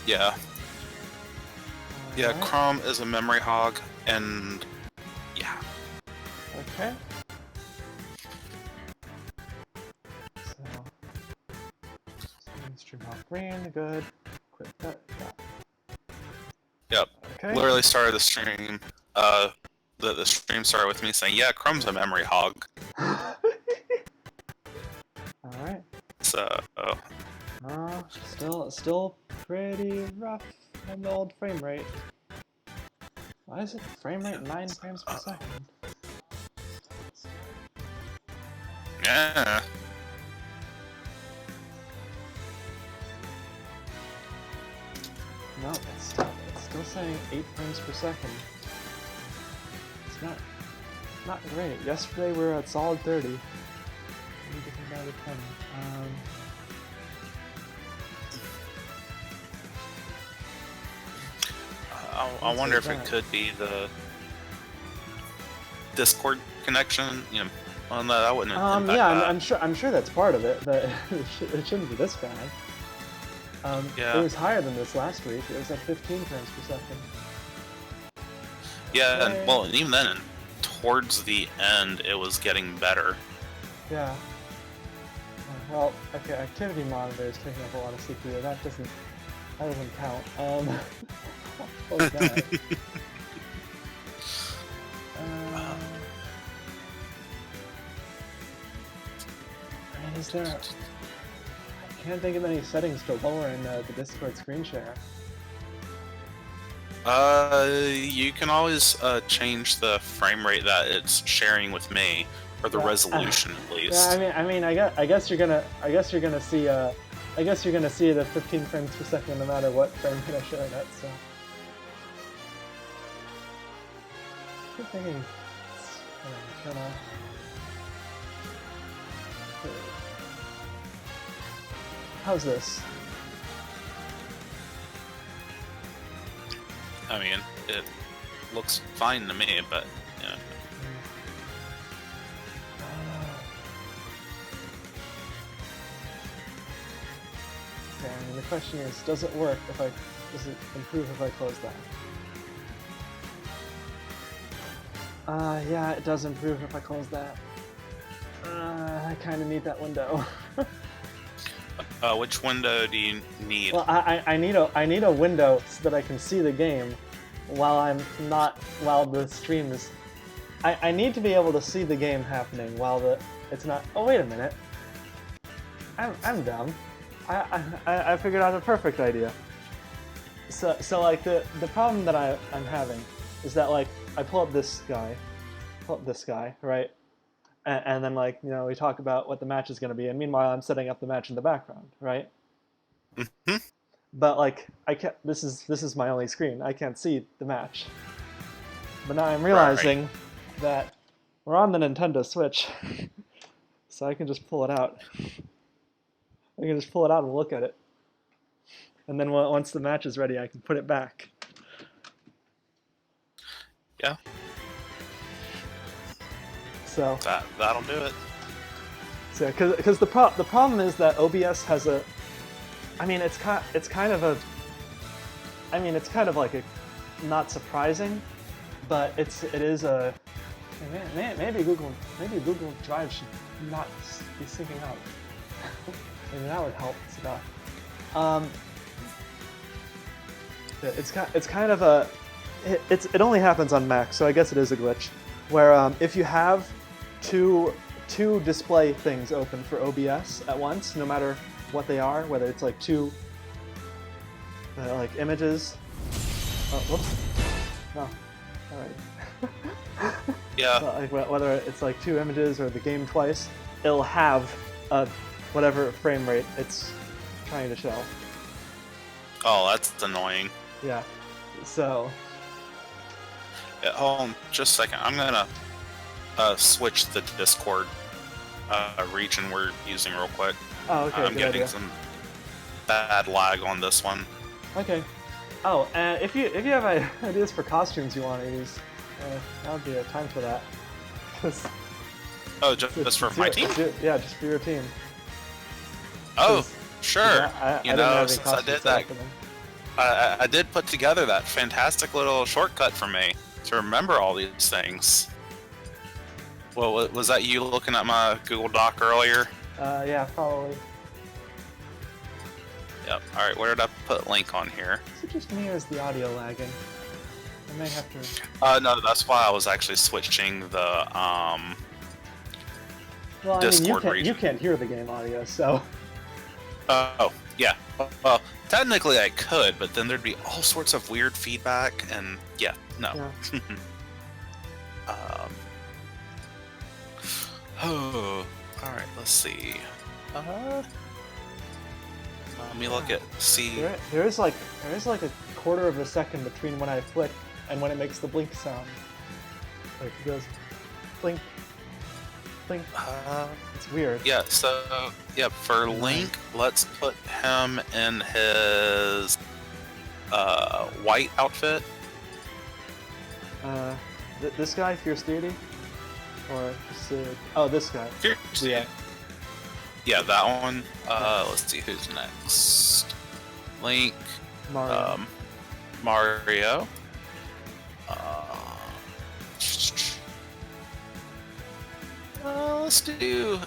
Yeah. Yeah, Alright. Chrome is a memory hog, and yeah. Okay. So, stream off green, good. Quit that. Yep. Okay. Literally started the stream. The stream started with me saying, "Yeah, Chrome's a memory hog." Alright. So. Still pretty rough on the old frame rate. Why is it frame rate 9 frames per second? Yeah. No, it's still saying 8 frames per second. It's not great. Yesterday we were at solid 30. Let me get him down to 10. I wonder if it could be the Discord connection. You know, well, no, that wouldn't impact yeah, that. I'm sure that's part of it. But it shouldn't be this bad. Yeah. It was higher than this last week. It was at 15 frames per second. Yeah, and well, even then, towards the end, it was getting better. Yeah. Well, okay, activity monitor is taking up a lot of CPU. That doesn't count. What was that? And is there? I can't think of any settings to lower in the Discord screen share. You can always change the frame rate that it's sharing with me, or the resolution at least. Yeah, I guess you're gonna see it at 15 frames per second no matter what frame rate I share it at. So. I'm thinking. How's this? I mean, it looks fine to me, but yeah. Okay, I mean, the question is, does it work if does it improve if I close that? Yeah, it does improve if I close that. I kind of need that window. Which window do you need? Well, I need a window so that I can see the game while the stream is. I need to be able to see the game happening while it's not. Oh, wait a minute. I'm dumb. I figured out a perfect idea. So like the problem that I'm having is that like I pull up this guy, right? And then, like, you know, we talk about what the match is going to be, and meanwhile, I'm setting up the match in the background, right? Mm-hmm. But like, I can't. This is my only screen. I can't see the match. But now I'm realizing that we're on the Nintendo Switch, so I can just pull it out. I can just pull it out and look at it, and then once the match is ready, I can put it back. Yeah. So that'll do it. So, because the problem is that OBS has a, I mean, it's kind of like a, not surprising, but it is a, maybe Google Drive should not be syncing out. Maybe that would help stuff. It's kind of a, it only happens on Mac, so I guess it is a glitch, where if you have two display things open for OBS at once, no matter what they are, whether it's like two like images. Oh, whoops. No. All right. Yeah. Like whether it's like two images or the game twice, it'll have whatever frame rate it's trying to show. Oh, that's annoying. Yeah. So. Yeah, hold on just a second. I'm gonna switch the Discord region we're using real quick. Oh, okay. I'm getting some bad lag on this one. Okay. Oh, and if you have ideas for costumes you want to use, that would be a time for that. Oh, just for my team? Yeah, just for your team. Oh, sure. Yeah, I since I did that. I did put together that fantastic little shortcut for me to remember all these things. Well, was that you looking at my Google Doc earlier? Yeah, probably. Yep. All right, where did I put link on here? Is it just me or is the audio lagging? I may have to. No, that's why I was actually switching the Well, I mean, Discord you region. can't hear the game audio, so. Oh, yeah. Well, technically I could, but then there'd be all sorts of weird feedback, and yeah, no. Yeah. Oh, all right. Let's see. Let me look at see. There is like a quarter of a second between when I flick and when it makes the blink sound. Like it goes blink, blink. It's weird. Yeah. So yeah, for Link, let's put him in his white outfit. This guy, Fierce Deity, or oh, this guy. Yeah. Yeah, that one. Let's see who's next. Link. Mario. Mario. Let's do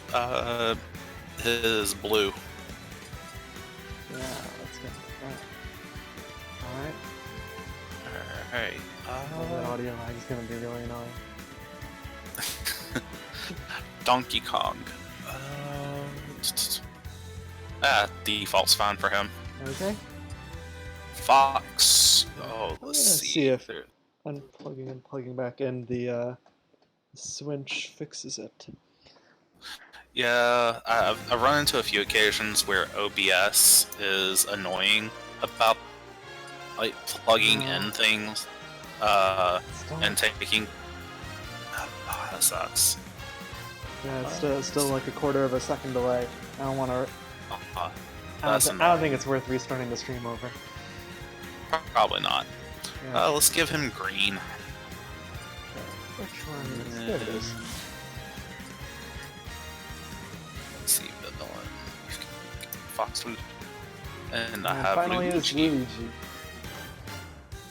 his blue. Yeah, let's go. Alright. Alright. That audio lag is gonna be really annoying. Donkey Kong. Default's fine for him. Okay. Fox. Oh, let's see if there- unplugging and plugging back in the switch fixes it. Yeah, I've run into a few occasions where OBS is annoying about like plugging in things and taking. Oh, that sucks. Yeah, it's still like a quarter of a second delay. I don't want to. I don't think it's worth restarting the stream over. Probably not. Yeah. Let's give him green. Which one? There it is. Let's see the villain. Fox Luigi. And I And have finally it's Luigi. Luigi.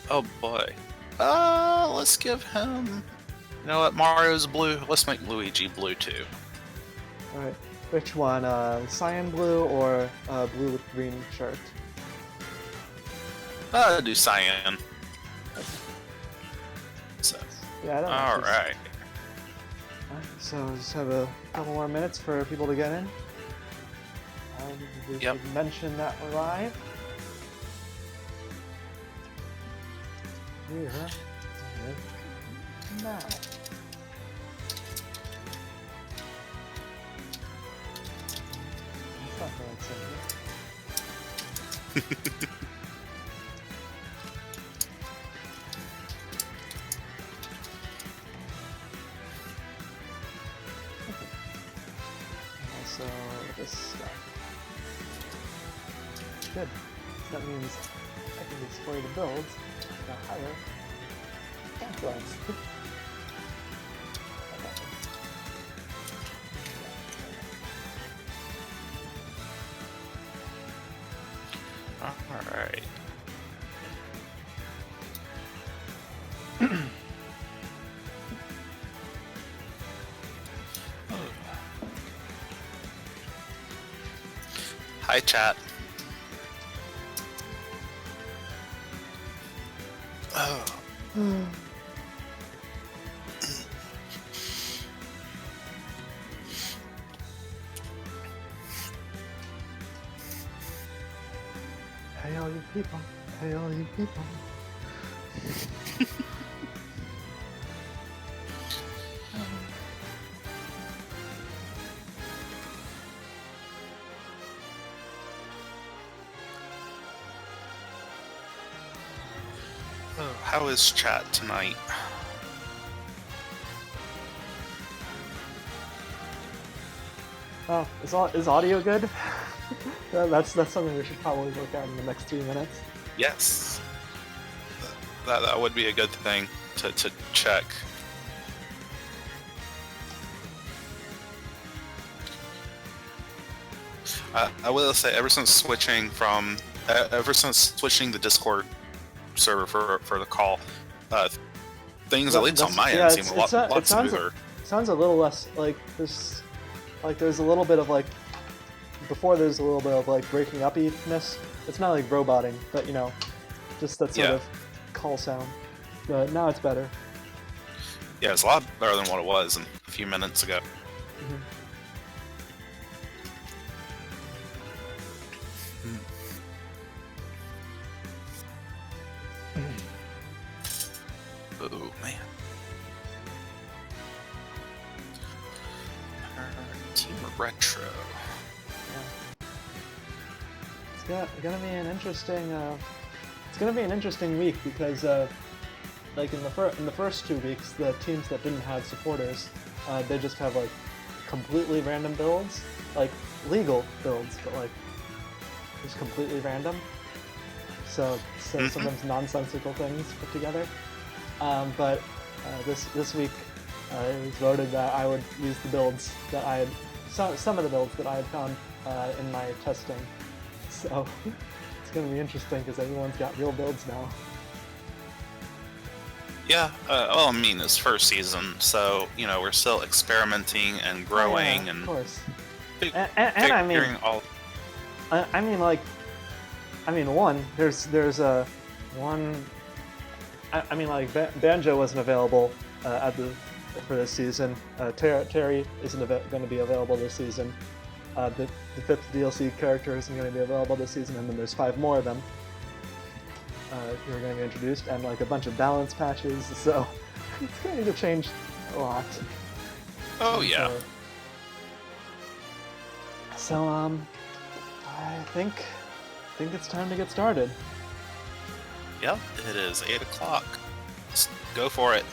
Oh boy. Let's give him. You know what? Mario's blue. Let's make Luigi blue too. Alright. Which one? Cyan blue or blue with green shirt? Do cyan. So. Yeah, I don't know. All right. Alright, so just have a couple more minutes for people to get in. We Yep. should mention that we're live. Here. Now. That's not very exciting. So this stuff. Good. That means I can display the builds at a higher contrast. All right. Hi, chat. Oh. Hey all you people, hey all you people. Oh, how is chat tonight? Oh, is audio good? That's something we should probably work out in the next 3 minutes. Yes. That would be a good thing to check. I will say, ever since switching from ever since switching the Discord server for the call, things at least on my end seem a lot smoother. It sounds a little less like there's a little bit of like before there's a little bit of like breaking up-ness. It's not like roboting, but just that sort of call sound. But now it's better. Yeah, it's a lot better than what it was a few minutes ago. Mm-hmm. Oh man. Team Retro. Yeah. It's gonna be an interesting. It's gonna be an interesting week because, like in the first 2 weeks, the teams that didn't have supporters, they just have like completely random builds, like legal builds, but like just completely random. So sometimes nonsensical things put together. But this week, it was voted that I would use the builds that I had, some of the builds that I had found in my testing. So it's going to be interesting because everyone's got real builds now. Yeah, well, I mean, it's first season, so we're still experimenting and growing, of course. and I mean, all. There's a one. I mean, like Banjo wasn't available for this season. Terry isn't going to be available this season. The 5th DLC character isn't going to be available this season, and then there's 5 more of them who are going to be introduced, and like a bunch of balance patches. So it's going to need to change a lot. Oh yeah. So I think it's time to get started. Yep, it is 8 o'clock. Let's go for it.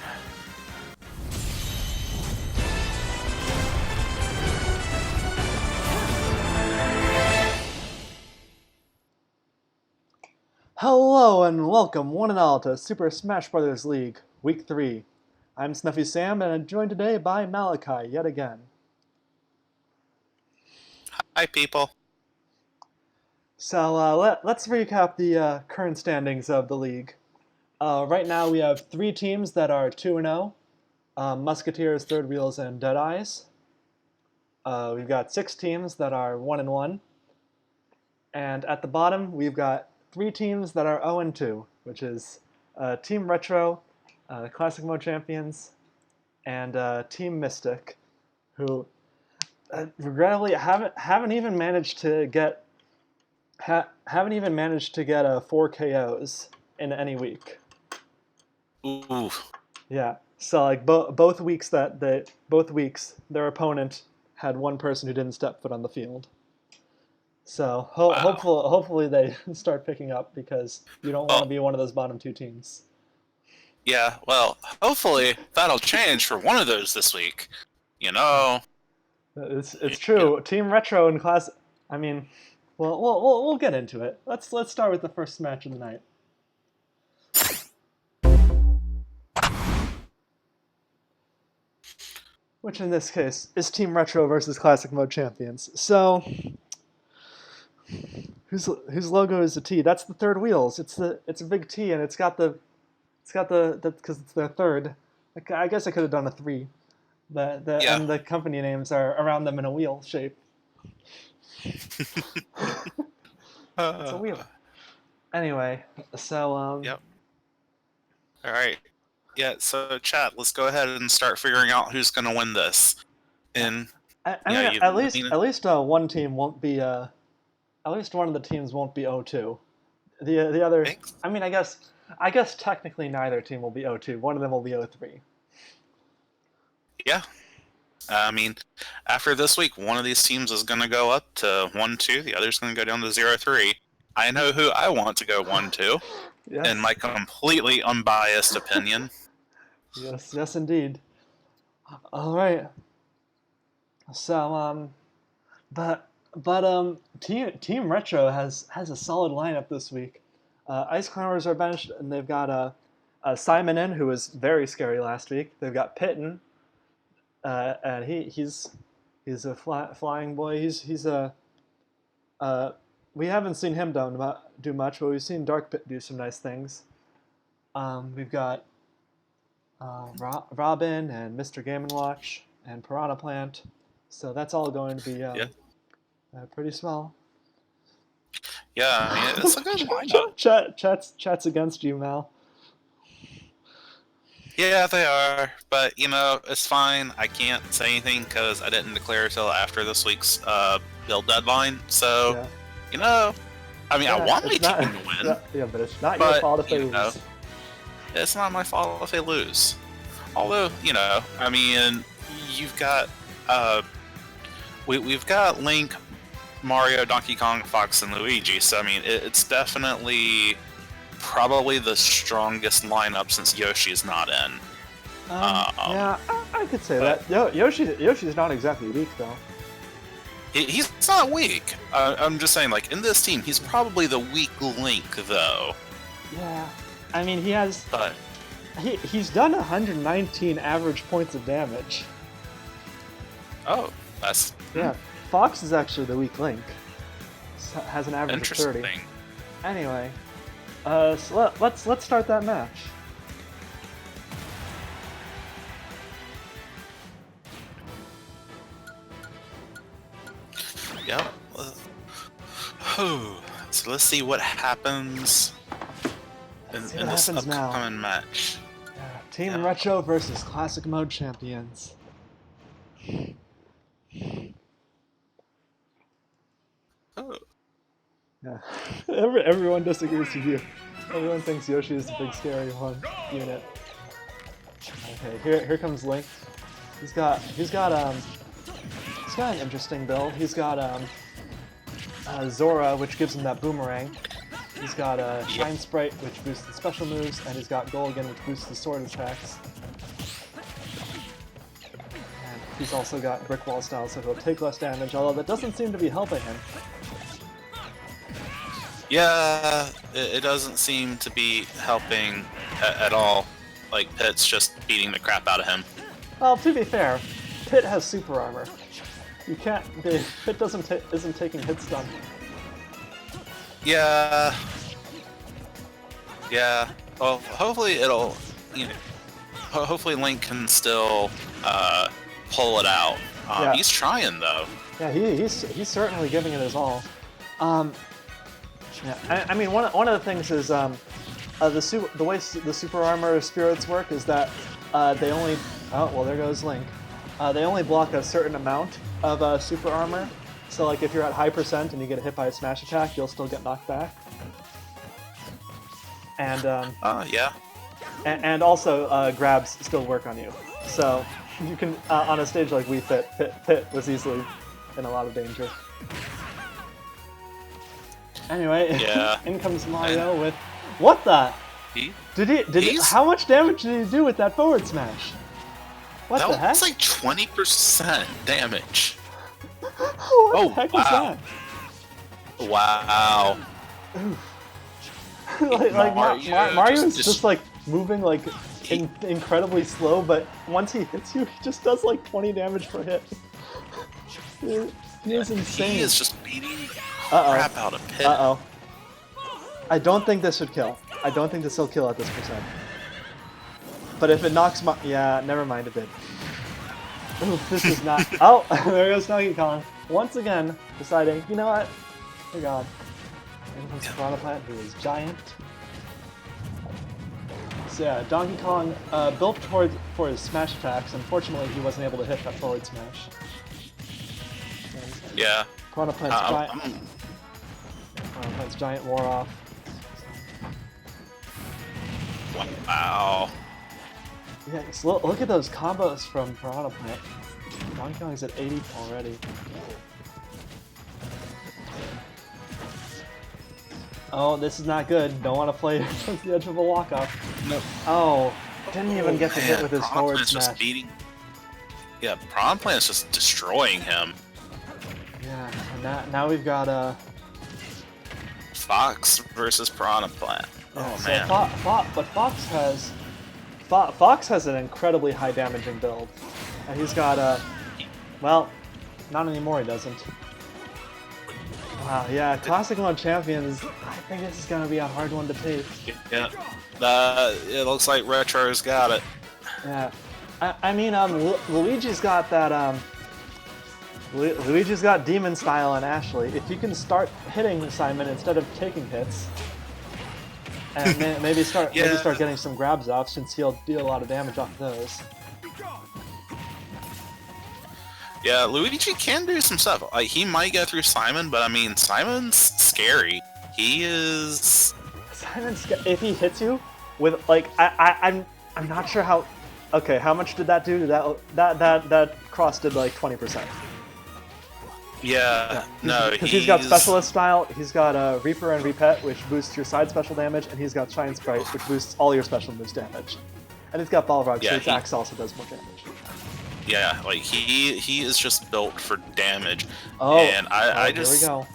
Hello and welcome one and all to Super Smash Bros. League, Week 3. I'm Snuffy Sam and I'm joined today by Malachi yet again. Hi people. So let's recap the current standings of the league. Right now we have 3 teams that are 2-0. Musketeers, Third Wheels, and Deadeyes. We've got 6 teams that are 1-1. And at the bottom we've got 3 teams that are 0-2, which is Team Retro, Classic Mode Champions, and Team Mystic, who regrettably haven't even managed to get 4 KOs in any week. Ooh. Yeah. So like both weeks their opponent had 1 person who didn't step foot on the field. So hopefully they start picking up because you don't want to be one of those bottom 2 teams. Yeah, well, hopefully that'll change for one of those this week. It's true. Team Retro and Class. I mean, we'll get into it. Let's start with the first match of the night. Which in this case is Team Retro versus Classic Mode Champions. So whose logo is a T? That's the Third Wheels. It's a big T and it's got the because it's their third. I guess I could have done a 3. And the company names are around them in a wheel shape. It's a wheel. Anyway, so Yep. All right. Yeah. So chat. Let's go ahead and start figuring out who's going to win this. And at least one team won't be at least one of the teams won't be 0-2. The other. Thanks. I mean, I guess technically neither team will be 0-2. One of them will be 0-3. Yeah. I mean, after this week, one of these teams is going to go up to 1-2. The other's going to go down to 0-3. I know who I want to go 1-2. Yes. In my completely unbiased opinion. Yes, indeed. All right. So, Team Retro has a solid lineup this week. Ice Climbers are benched, and they've got Simon in, who was very scary last week. They've got Pitten, and he's a flying boy. He's a we haven't seen him do much, but we've seen Dark Pit do some nice things. We've got Robin and Mr. Game & Watch and Piranha Plant, so that's all going to be pretty small. Yeah, I mean, it's a good lineup. Chat's against you, Mal. Yeah, they are, but you know, it's fine. I can't say anything because I didn't declare till after this week's build deadline. So, Yeah. you know, I mean, I want my it's not- team to win. Yeah, but it's not your fault if they you know, lose. it's not my fault if they lose. Although, you know, I mean, you've got we've got Link, Mario, Donkey Kong, Fox, and Luigi. So I mean, it's definitely probably the strongest lineup since Yoshi's not in. Yeah, I could say but- that. Yoshi's not exactly weak though. He's not weak. I'm just saying, like, in this team, he's probably the weak link, though. Yeah, I mean he has. But He's done 119 average points of damage. oh, that's Yeah, Fox is actually the weak link. Has an average of 30. interesting. Anyway, so let's start that match. Yep. So let's see what happens in see what this happens now. upcoming match. Team Yeah. Retro versus Classic Mode champions. Oh. Yeah, everyone disagrees with you. Everyone thinks Yoshi is the big scary one unit. Okay, here comes Link. He's got an interesting build. He's got Zora, which gives him that boomerang. He's got Shine Sprite, which boosts the special moves, and he's got Golgan, which boosts the sword attacks. And he's also got Brick Wall style, so he'll take less damage, although that doesn't seem to be helping him. Yeah, it doesn't seem to be helping at all. Like, Pit's just beating the crap out of him. Well, to be fair, Pit has super armor. You can't. Pit isn't taking hit stun. Yeah. Yeah. Well, hopefully it'll, you know, hopefully Link can still pull it out. Yeah. He's trying though. Yeah, he's certainly giving it his all. Yeah, I mean one of the things is the way the super armor spirits work is that they only there goes Link. They only block a certain amount of super armor. So like if you're at high percent and you get hit by a smash attack, you'll still get knocked back. And Yeah. and also grabs still work on you. So you can on a stage like Wii Fit, Pit was easily in a lot of danger. Anyway, Yeah. in comes Mario with what the? How much damage did he do with that forward smash? What That the heck? was like 20% damage. What the heck was wow. that? Wow. Mario's just like moving like incredibly slow, but once he hits you, he just does like 20 damage per hit. He is insane. He is just beating the crap out of Pit. Uh-oh. I don't think this should kill. I don't think this will kill at this percent. But if it knocks yeah, never mind, it did. Ooh, this is not... Oh, there goes Donkey Kong. Once again, deciding, you know what? Oh god. Here comes Piranha Plant, who is giant. So yeah, Donkey Kong built for his smash attacks. Unfortunately, he wasn't able to hit that forward smash. Yeah. Piranha Plant's giant... Piranha Plant's giant wore off. Wow. Yeah, so look at those combos from Piranha Plant. Donkey Kong's at 80 already. Oh, this is not good. Don't want to play against the edge of a walk-off. No. Oh, didn't even get to hit with his Piranha forward Plant's smash. just beating. Yeah, Piranha Plant's just destroying him. Yeah, and now we've got Fox versus Piranha Plant. yeah, Oh so man. but Fox has an incredibly high damaging build, and he's got well, not anymore. He doesn't. Wow, yeah, Classic Mode Champions, I think this is gonna be a hard one to take. Yeah. It looks like Retro's got it. Yeah. I mean, Luigi's got that, Luigi's got Demon Style on Ashley. If you can start hitting Simon instead of taking hits, and maybe start getting some grabs off, since he'll deal a lot of damage off of those. Yeah, Luigi can do some stuff. Like, he might get through Simon, but I mean, Simon's scary. He is. If he hits you with like, I'm not sure how. Okay, how much did that do? That cross did like 20%. Yeah, no, because he's got Specialist Style, he's got Reaper and Repet, which boosts your side special damage, and he's got Shine Sprite, which boosts all your special moves damage. And he's got Balrog, so his axe also does more damage. Yeah, like he is just built for damage. Oh, and I just. Here we go.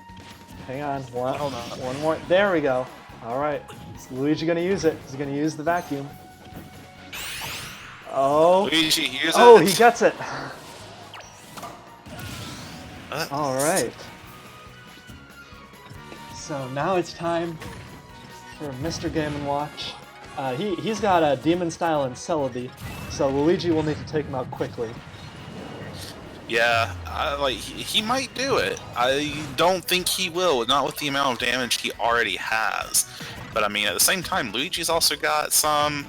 Hang on, one more. There we go. All right, is Luigi gonna use it? He's gonna use the vacuum. Oh, Luigi, use it. Oh, he gets it. All right. So now it's time for Mr. Game & Watch. He's got a Demon Style and Celebi, so Luigi will need to take him out quickly. Yeah, he might do it. I don't think he will, not with the amount of damage he already has. But I mean, at the same time, Luigi's also got some.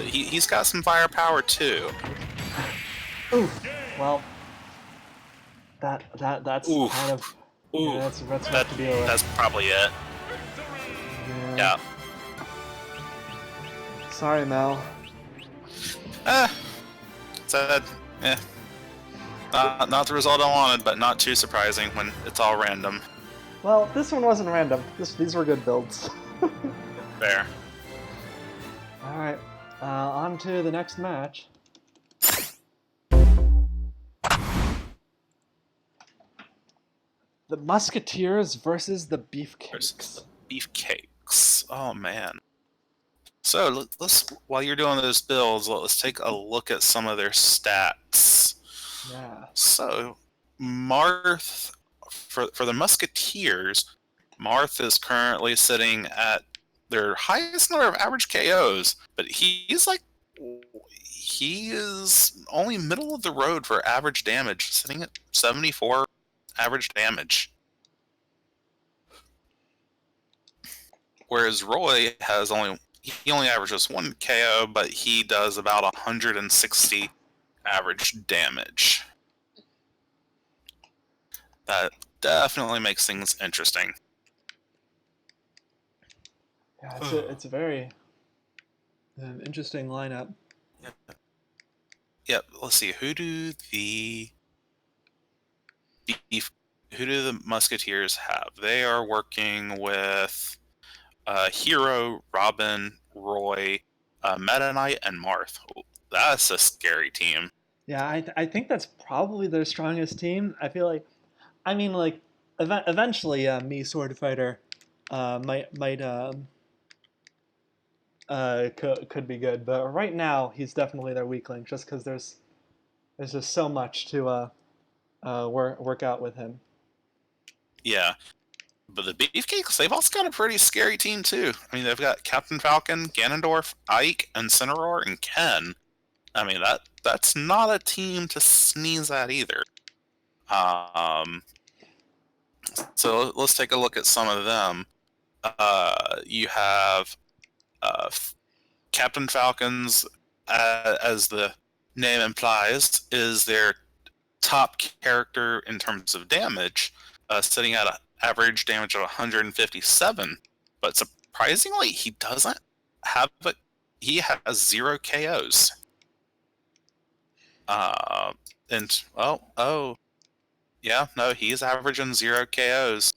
He's got some firepower too. Ooh, well, that's Oof. kind of. Ooh, yeah, that's rough to deal with. That's probably it. Yeah. Sorry, Mel. Sad. Not the result I wanted, but not too surprising when it's all random. Well, this one wasn't random. These were good builds. Fair. Alright, on to the next match. The Musketeers versus the Beefcakes. Beefcakes. Oh man. So let's while you're doing those builds, let's take a look at some of their stats. Yeah. So Marth for the Musketeers, Marth is currently sitting at their highest number of average KOs, but he is only middle of the road for average damage, sitting at 74 average damage. Whereas Roy he only averages 1 KO, but he does about 160 average damage. That definitely makes things interesting. Yeah, it's a very interesting lineup. Yep. Let's see. Who do the Musketeers have? They are working with Hero, Robin, Roy, Meta Knight, and Marth. That's a scary team. Yeah, I think that's probably their strongest team. I feel like, I mean, like, eventually, Mii Sword Fighter could be good, but right now he's definitely their weak link, just because there's just so much to work out with him. Yeah. But the Beefcakes, they've also got a pretty scary team too. I mean, they've got Captain Falcon, Ganondorf, Ike, Incineroar, and Ken. I mean, that's not a team to sneeze at either. So let's take a look at some of them. You have Captain Falcon's, as the name implies, is their top character in terms of damage, sitting at an average damage of 157. But surprisingly, he doesn't have it. He has 0 KOs. Yeah, no, he's averaging 0 KOs,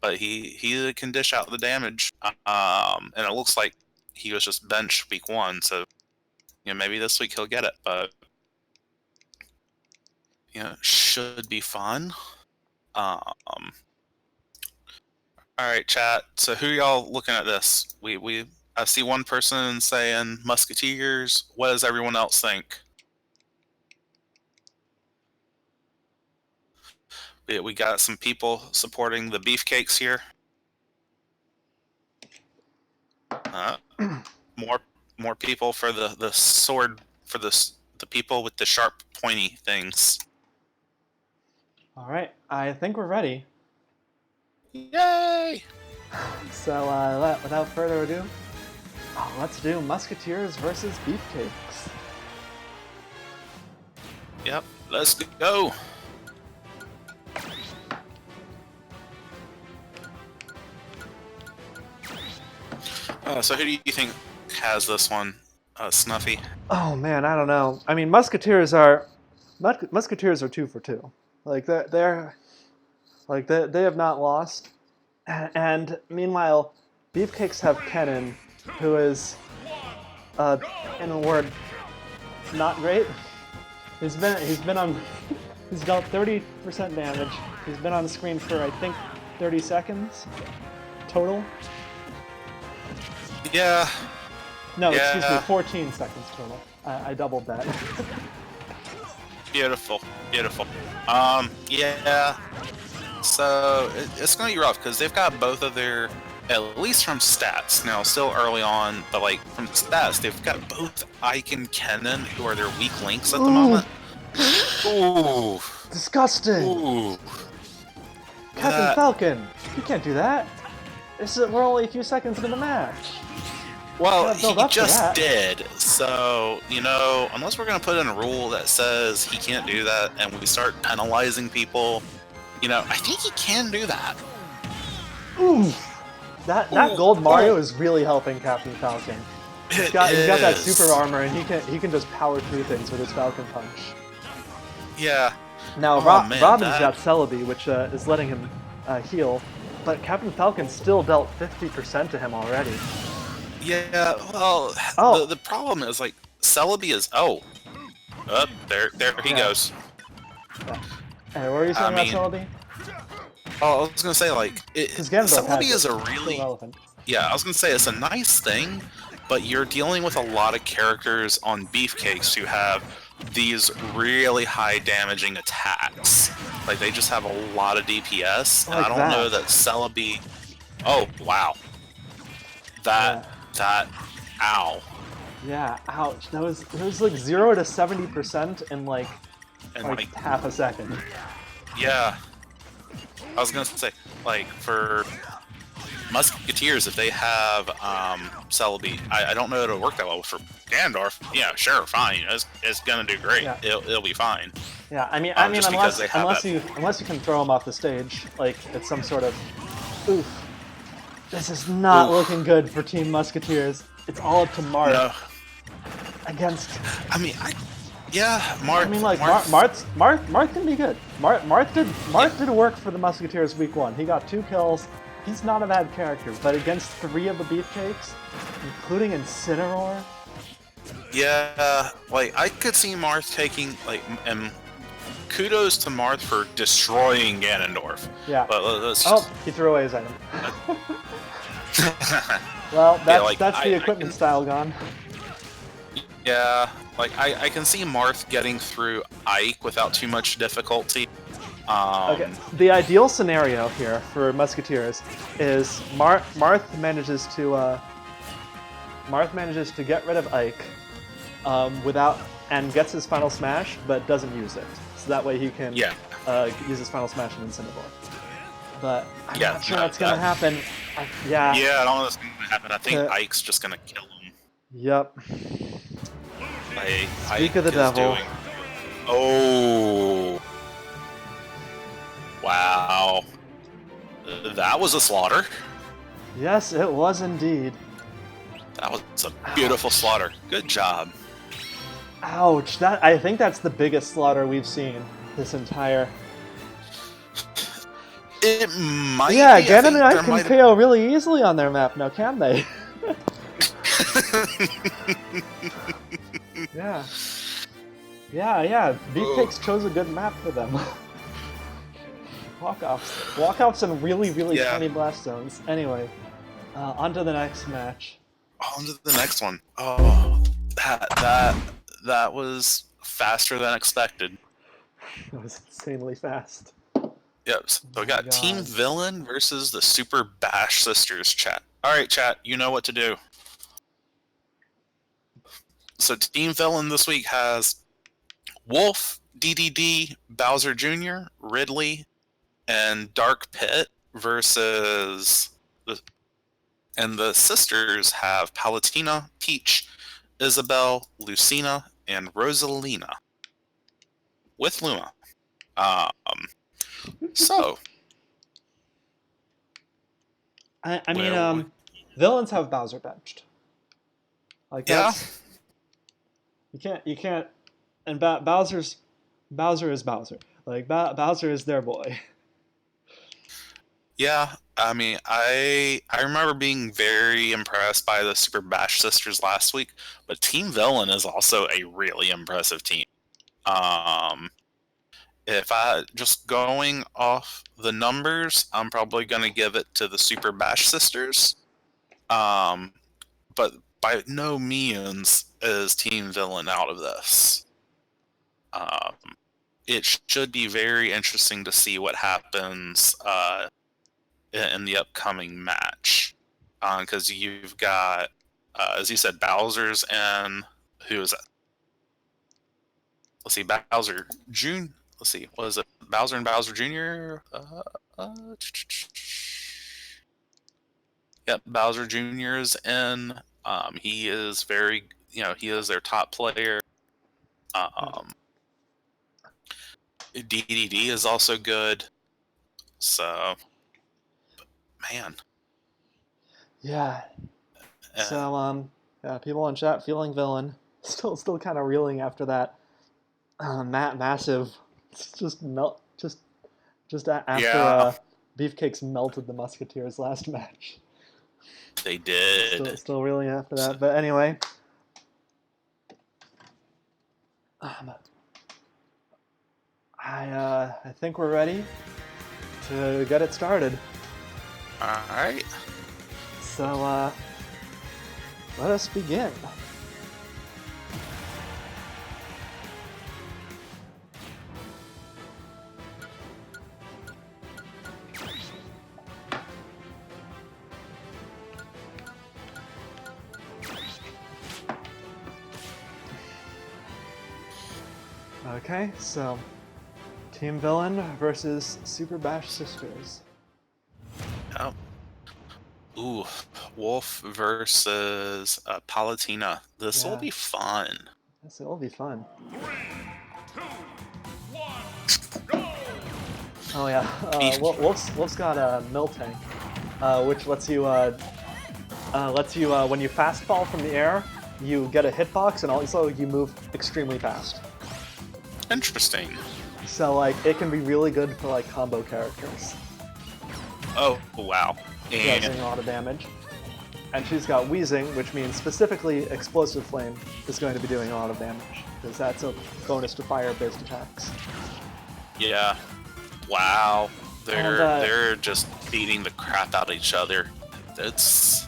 but he can dish out the damage. And it looks like he was just benched week 1, so maybe this week he'll get it. But should be fun. All right, chat. So who y'all looking at this? I see one person saying Musketeers. What does everyone else think? We got some people supporting the beefcakes here. More people for the sword for the people with the sharp pointy things. All right, I think we're ready. Yay! So without further ado, let's do Musketeers versus Beefcakes. Yep, let's go. So who do you think has this one, Snuffy? Oh man, I don't know. I mean, Musketeers are 2 for 2. Like they're like they have not lost. And meanwhile, Beefcakes have Kennen, who is, in a word, not great. He's dealt 30% damage. He's been on the screen for I think 30 seconds total. Yeah. No, Yeah. excuse me, 14 seconds total. I doubled that. Beautiful, beautiful. Yeah. So it's gonna be rough because they've got both of their, at least from stats. Now, still early on, but like from stats, they've got both Ike and Kennen, who are their weak links at the moment. Ooh. Disgusting. Ooh. Captain Falcon, you can't do that. We're only a few seconds into the match. Well, Gotta build he up to just that. did. So, unless we're going to put in a rule that says he can't do that and we start penalizing people, I think he can do that. Ooh. That gold Mario is really helping Captain Falcon. He's got that super armor and he can just power through things with his Falcon Punch. Yeah. Now Man, Robin's got Celebi, which is letting him heal, but Captain Falcon still dealt 50% to him already. Yeah, well, Oh. the problem is, like, Celebi is... there he goes. Yeah. Hey, what were you saying about Celebi? Oh, I was going to say, like, Celebi is a really... Yeah, I was going to say, it's a nice thing, but you're dealing with a lot of characters on Beefcakes who have these really high damaging attacks. Like, they just have a lot of DPS, and I don't know that Celebi... Oh, wow. Ow. Yeah, ouch. That was like 0 to 70% in like half a second. Yeah. I was gonna say, like, for Musketeers, if they have Celebi, I don't know it'll work that well. For Ganondorf, yeah, sure, fine. It's gonna do great. Yeah. It'll be fine. Yeah, I mean, unless you can throw him off the stage, like it's some sort of oof. This is not looking good for Team Musketeers. It's all up to Marth. No. Against. I mean, Marth. I mean, like Marth can be good. Marth did work for the Musketeers week 1. He got 2 kills. He's not a bad character, but against 3 of the Beefcakes, including Incineroar. Yeah, like I could see Marth taking and kudos to Marth for destroying Ganondorf. Yeah. But let's he threw away his item. Well, that's the equipment style gone. Yeah, like I can see Marth getting through Ike without too much difficulty. Okay, the ideal scenario here for Musketeers is Marth manages to get rid of Ike and gets his final smash, but doesn't use it. So that way he can use his final smash in Incineroar. But I'm not sure that's gonna happen. Yeah, I don't know what's gonna happen. I think Ike's just gonna kill him. Yep. Speak of the devil. Oh. Wow. That was a slaughter. Yes, it was indeed. That was a beautiful slaughter. Good job. Ouch. I think that's the biggest slaughter we've seen this entire... It might be. Ganon and Ike can KO really easily on their map now, can they? Yeah. Beefcakes chose a good map for them. Walkoffs and really tiny blast zones. Anyway, on to the next match. On to the next one. Oh, that was faster than expected. It was insanely fast. Yep. So Oh we my got Team God. Villain versus the Super Bash Sisters chat. All right, chat. You know what to do. So Team Villain this week has Wolf, DDD, Bowser Jr., Ridley, and Dark Pit versus and the sisters have Palutena, Peach, Isabelle, Lucina, and Rosalina with Luma. So I mean, well, villains have Bowser benched. Like yeah, that's you can't, and Bowser is Bowser. Like Bowser is their boy. yeah. I mean, I remember being very impressed by the Super Bash sisters last week, but Team Villain is also a really impressive team. Um, if I just going off the numbers, I'm probably gonna give it to the Super Bash sisters. Um, but by no means is Team Villain out of this. Um, it should be very interesting to see what happens in the upcoming match, because you've got, as you said, Bowser's and who is that? Let's see, Bowser June. Let's see, what is it? Bowser and Bowser Jr. Yep, Bowser Jr. is in. He is very, he is their top player. DDD is also good. So, man. Yeah. Uh, So yeah, people in chat feeling villain. Still kind of reeling after that. Massive. Just melt. After yeah, Beefcakes melted the Musketeers last match. they did. Still reeling after that. But anyway. I think we're ready to get it started. All right. So let us begin. Okay, so Team Villain versus Super Bash Sisters. Oh. Ooh, Wolf versus Palutena. This will Yeah. be fun. This will be fun. 3, 2, 1, go! Oh yeah, Wolf's got a Mill Tank, which lets you when you fast fall from the air, you get a hitbox and also you move extremely fast. Interesting. So like it can be really good for like combo characters. Oh, wow. Yeah, And doing a lot of damage. And she's got Wheezing, which means specifically Explosive Flame is going to be doing a lot of damage, because that's a bonus to fire-based attacks. yeah, wow. And, They're just beating the crap out of each other. It's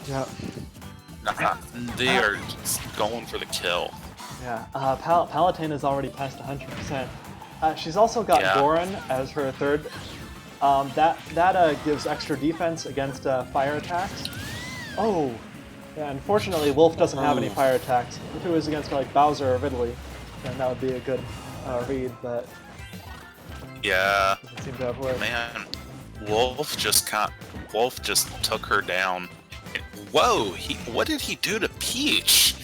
Yeah. they are just going for the kill. Yeah. Palutena is already past 100%. She's also got Yeah. Goron as her third. That gives extra defense against fire attacks. Oh, yeah. Unfortunately, Wolf doesn't have any fire attacks. If it was against like Bowser or Ridley, then that would be a good read. But Yeah, doesn't seem to have worked. man. Wolf just took her down. Whoa, what did he do to Peach?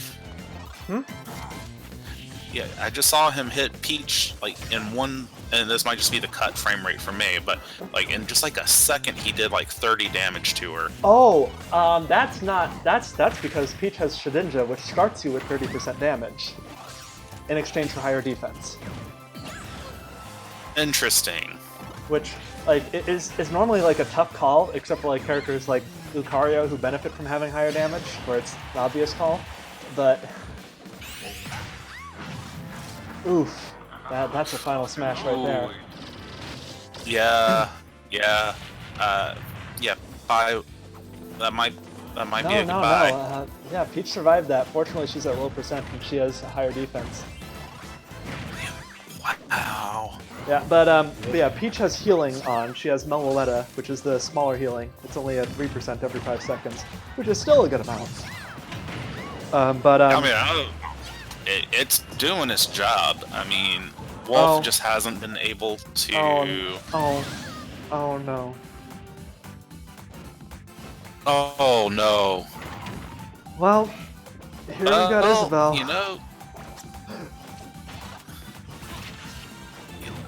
Yeah, I just saw him hit Peach like in one, and this might just be the cut frame rate for me, but like in just like a second, he did like 30 damage to her. Oh, that's because Peach has Shedinja, which starts you with 30% damage in exchange for higher defense. Interesting. Which like it is normally like a tough call, except for like characters like Lucario who benefit from having higher damage, where it's the obvious call. But oof, that's a final smash right there. Yeah, yeah, yeah. That might be a goodbye. No. Yeah, Peach survived that. Fortunately, she's at low percent and she has a higher defense. Wow. Yeah, but yeah, Peach has healing on. She has Melaletta, which is the smaller healing. It's only at 3% every 5 seconds, which is still a good amount. I mean, it's doing its job. I mean, Wolf just hasn't been able to. Oh no. Oh no. Well, here we got Isabelle. You know,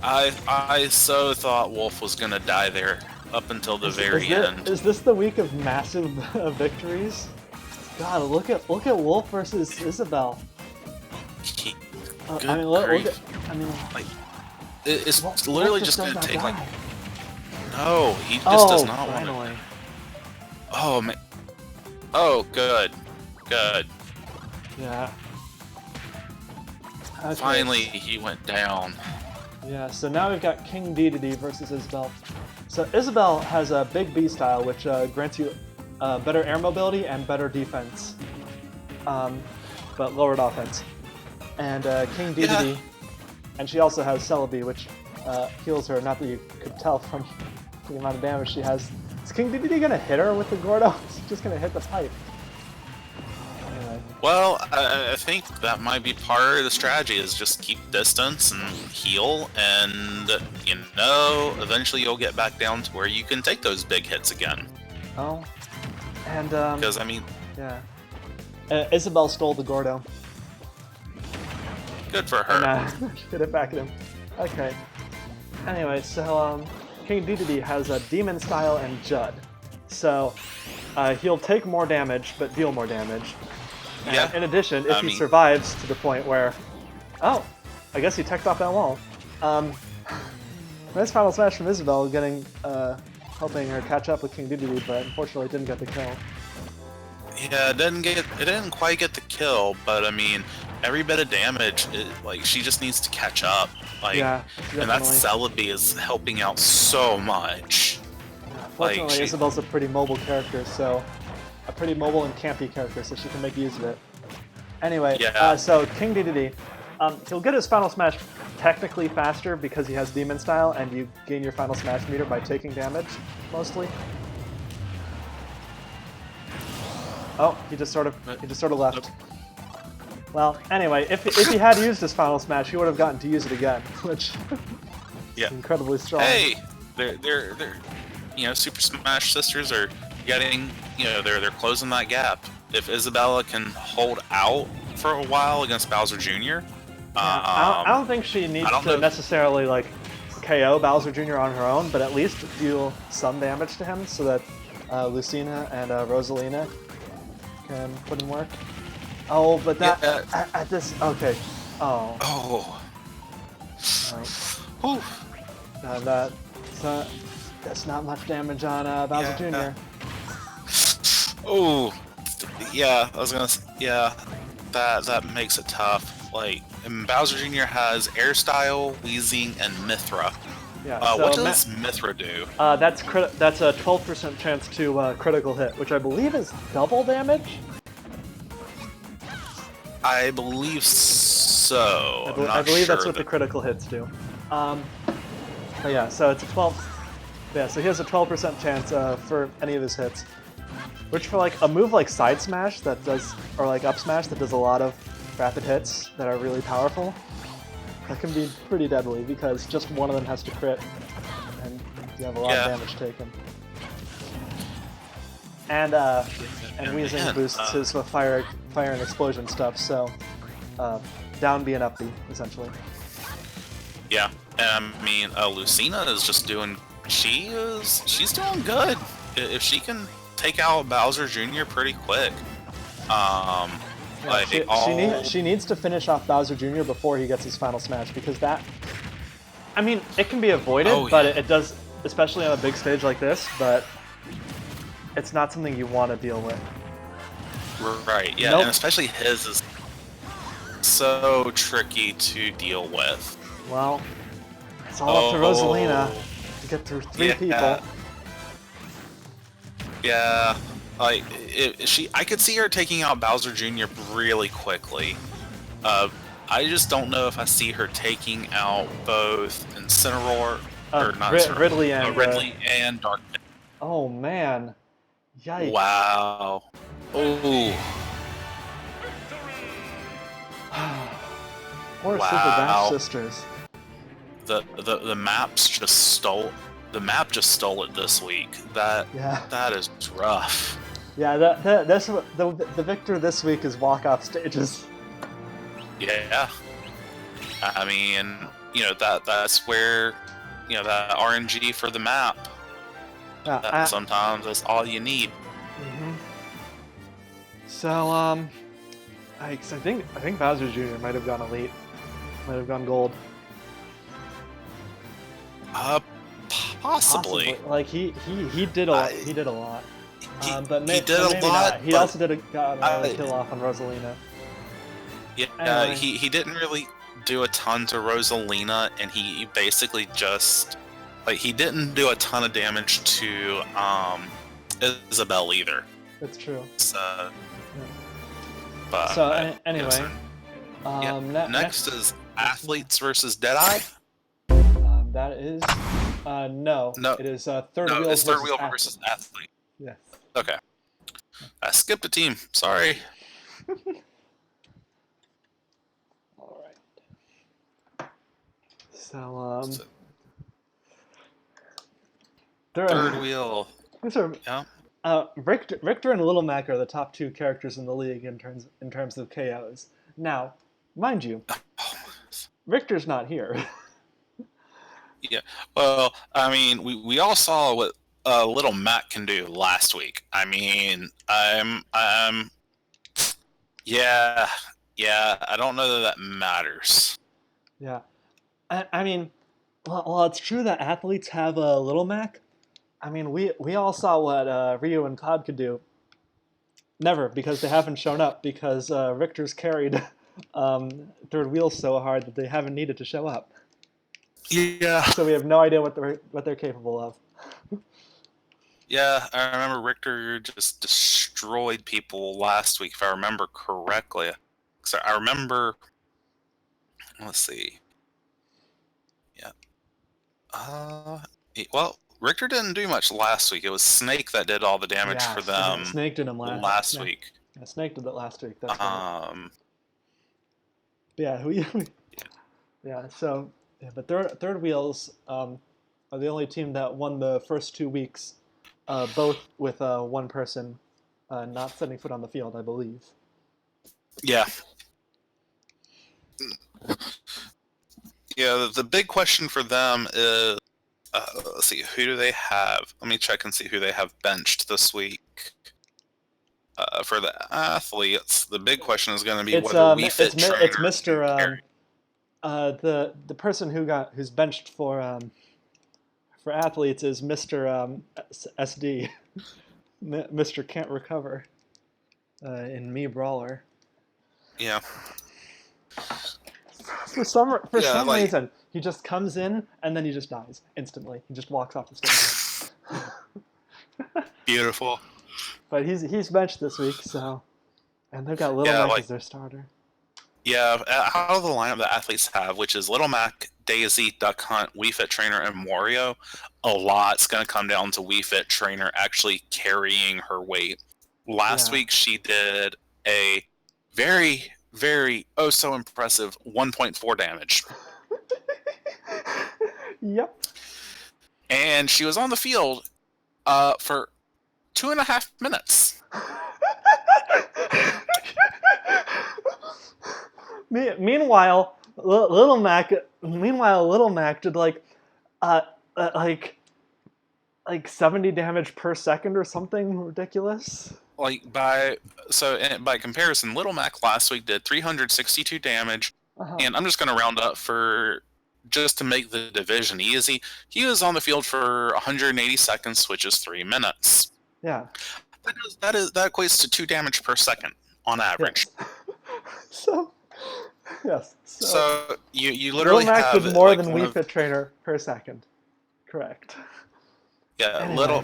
I so thought Wolf was gonna die there up until the very end. Is this the week of massive victories? God, look at Wolf versus Isabelle. Good I mean, look grief. at, like, it's Wolf literally just just does gonna not take die. like. No, he just does not want finally. to. Oh man. Oh, good. Good. Yeah. Okay. Finally, he went down. Yeah, so now we've got King Dedede versus Isabelle. So Isabelle has a big B style, which grants you better air mobility and better defense, but lowered offense. And King Dedede, and she also has Celebi, which heals her. Not that you could tell from the amount of damage she has. Is King Dedede gonna hit her with the Gordo? She's just gonna hit the pipe. Anyway. Well, I think that might be part of the strategy is just keep distance and heal, and you know, eventually you'll get back down to where you can take those big hits again. Oh, and Because I mean, yeah, Isabelle stole the Gordo. good for her. And hit it back at him. Okay. Anyway, so King Dedede has a Demon Style and Judd. So he'll take more damage, but deal more damage. And Yeah. in addition, if I he mean- survives to the point where... Oh! I guess he teched off that wall. Nice final smash from Isabelle, helping her catch up with King Dedede, but unfortunately didn't get the kill. Yeah, it didn't quite get the kill, but I mean, every bit of damage, like she just needs to catch up. Like, Yeah, and that definitely. Celebi is helping out so much. Fortunately, Like, she- Isabelle's a pretty mobile character, so a pretty mobile and campy character, so she can make use of it. Anyway, Yeah. so King Dedede, he'll get his final smash technically faster because he has Demon Style, and you gain your final smash meter by taking damage, mostly. Oh, he just sort of left. Well, anyway, if he had used his final smash, he would have gotten to use it again, which Yeah. is incredibly strong. Hey, they're you know, Super Smash Sisters are getting, you know, they're closing that gap. If Isabella can hold out for a while against Bowser Jr., I don't think she needs don't to know. necessarily like KO Bowser Jr. on her own, but at least deal some damage to him so that Lucina and Rosalina can put in work. Oh, but that Yeah. at this okay. Oh, oh, right. whew. That's not much damage on Bowser Yeah. Jr. Oh, yeah. I was gonna. Yeah, that makes it tough. Like, and Bowser Jr. has Air Style, Weezing, and Mithra. Yeah. What so does Mithra do? that's a 12% chance to critical hit, which I believe is double damage. I believe so. I'm I not believe that's sure what the critical hits do. But yeah, so it's a 12. Yeah, so he has a 12% chance for any of his hits, which for like a move like Side Smash that does, or like Up Smash that does a lot of rapid hits that are really powerful, that can be pretty deadly because just one of them has to crit, and you have a lot of damage taken. And Weezing man, boosts his fire and explosion stuff, so down B and up B essentially. Yeah, and I mean, Lucina is just doing. She's doing good. If she can take out Bowser Jr. pretty quick. Like she needs to finish off Bowser Jr. before he gets his final smash because that. I mean, it can be avoided, but it does, especially on a big stage like this. But it's not something you want to deal with. Right. Yeah, Nope. and especially his is so tricky to deal with. Well, it's all up to Rosalina to get through three people. Yeah, like I could see her taking out Bowser Jr. really quickly. I just don't know if I see her taking out both Incineroar, or not Incineroar, Ridley and Ridley and Dark Pit. Oh man, yikes! Wow. Oh. Poor Super Wow. Dash sisters. The maps just stole. The map just stole it this week. That is rough. Yeah, the victor this week is walk-off stages. Yeah. I mean, that's where, that RNG for the map. Yeah, Sometimes that's all you need. So, I think Bowser Jr. might have gone elite, might have gone gold. Possibly. Like he did a lot. He did a lot. But he did a lot. Not. He also got a kill off on Rosalina. Yeah, anyway. he didn't really do a ton to Rosalina, and he basically just he didn't do a ton of damage to Isabelle either. That's true. So, yeah. But anyway, next is Athletes versus Deadeye. That is no. It is Third Wheel. It's Third Wheel versus Athlete. Yes. Okay. I skipped a team. Sorry. All right. So Third Wheel. Richter and Little Mac are the top 2 characters in the league in terms of KOs. Now, mind you, Richter's not here. Yeah. Well, I mean, we all saw what Little Mac can do last week. I mean, yeah. I don't know that matters. Yeah. I mean, well, it's true that athletes have Little Mac. I mean, we all saw what Ryu and Cloud could do. Never, because they haven't shown up, because Richter's carried Third Wheel so hard that they haven't needed to show up. Yeah. So we have no idea what they're capable of. Yeah, I remember Richter just destroyed people last week, if I remember correctly. So I remember. Let's see. Yeah. Well, Richter didn't do much last week. It was Snake that did all the damage for them. Snake did them last week. Yeah, Snake did it last week. That's right. Yeah. So. Yeah, but Third Wheels are the only team that won the first 2 weeks, both with one person not setting foot on the field, I believe. Yeah. Yeah, the big question for them is, let's see, who do they have? Let me check and see who they have benched this week. For the athletes, the big question is going to be whether Wii Fit Trainer it's Mr. The person who's benched for athletes is Mr. SD, Mr. Can't Recover, in Mii Brawler. Yeah. For some reason, he just comes in and then he just dies instantly. He just walks off the stage. Beautiful. But he's benched this week, so, and they've got Little Mac as their starter. Yeah, out of the lineup that athletes have, which is Little Mac, Daisy, Duck Hunt, Wii Fit Trainer, and Wario, a lot's going to come down to Wii Fit Trainer actually carrying her weight. Last week, she did a very, very, so impressive 1.4 damage. Yep. And she was on the field for 2.5 minutes. Meanwhile, Little Mac did like 70 damage per second or something ridiculous. By comparison, Little Mac last week did 362 damage, and I'm just going to round up just to make the division easy. He was on the field for 180 seconds, which is 3 minutes. Yeah. That equates to 2 damage per second on average. Yes. Yes. So you literally Little Mac have did more than Wii Fit Trainer per second. Correct. Yeah, anyway.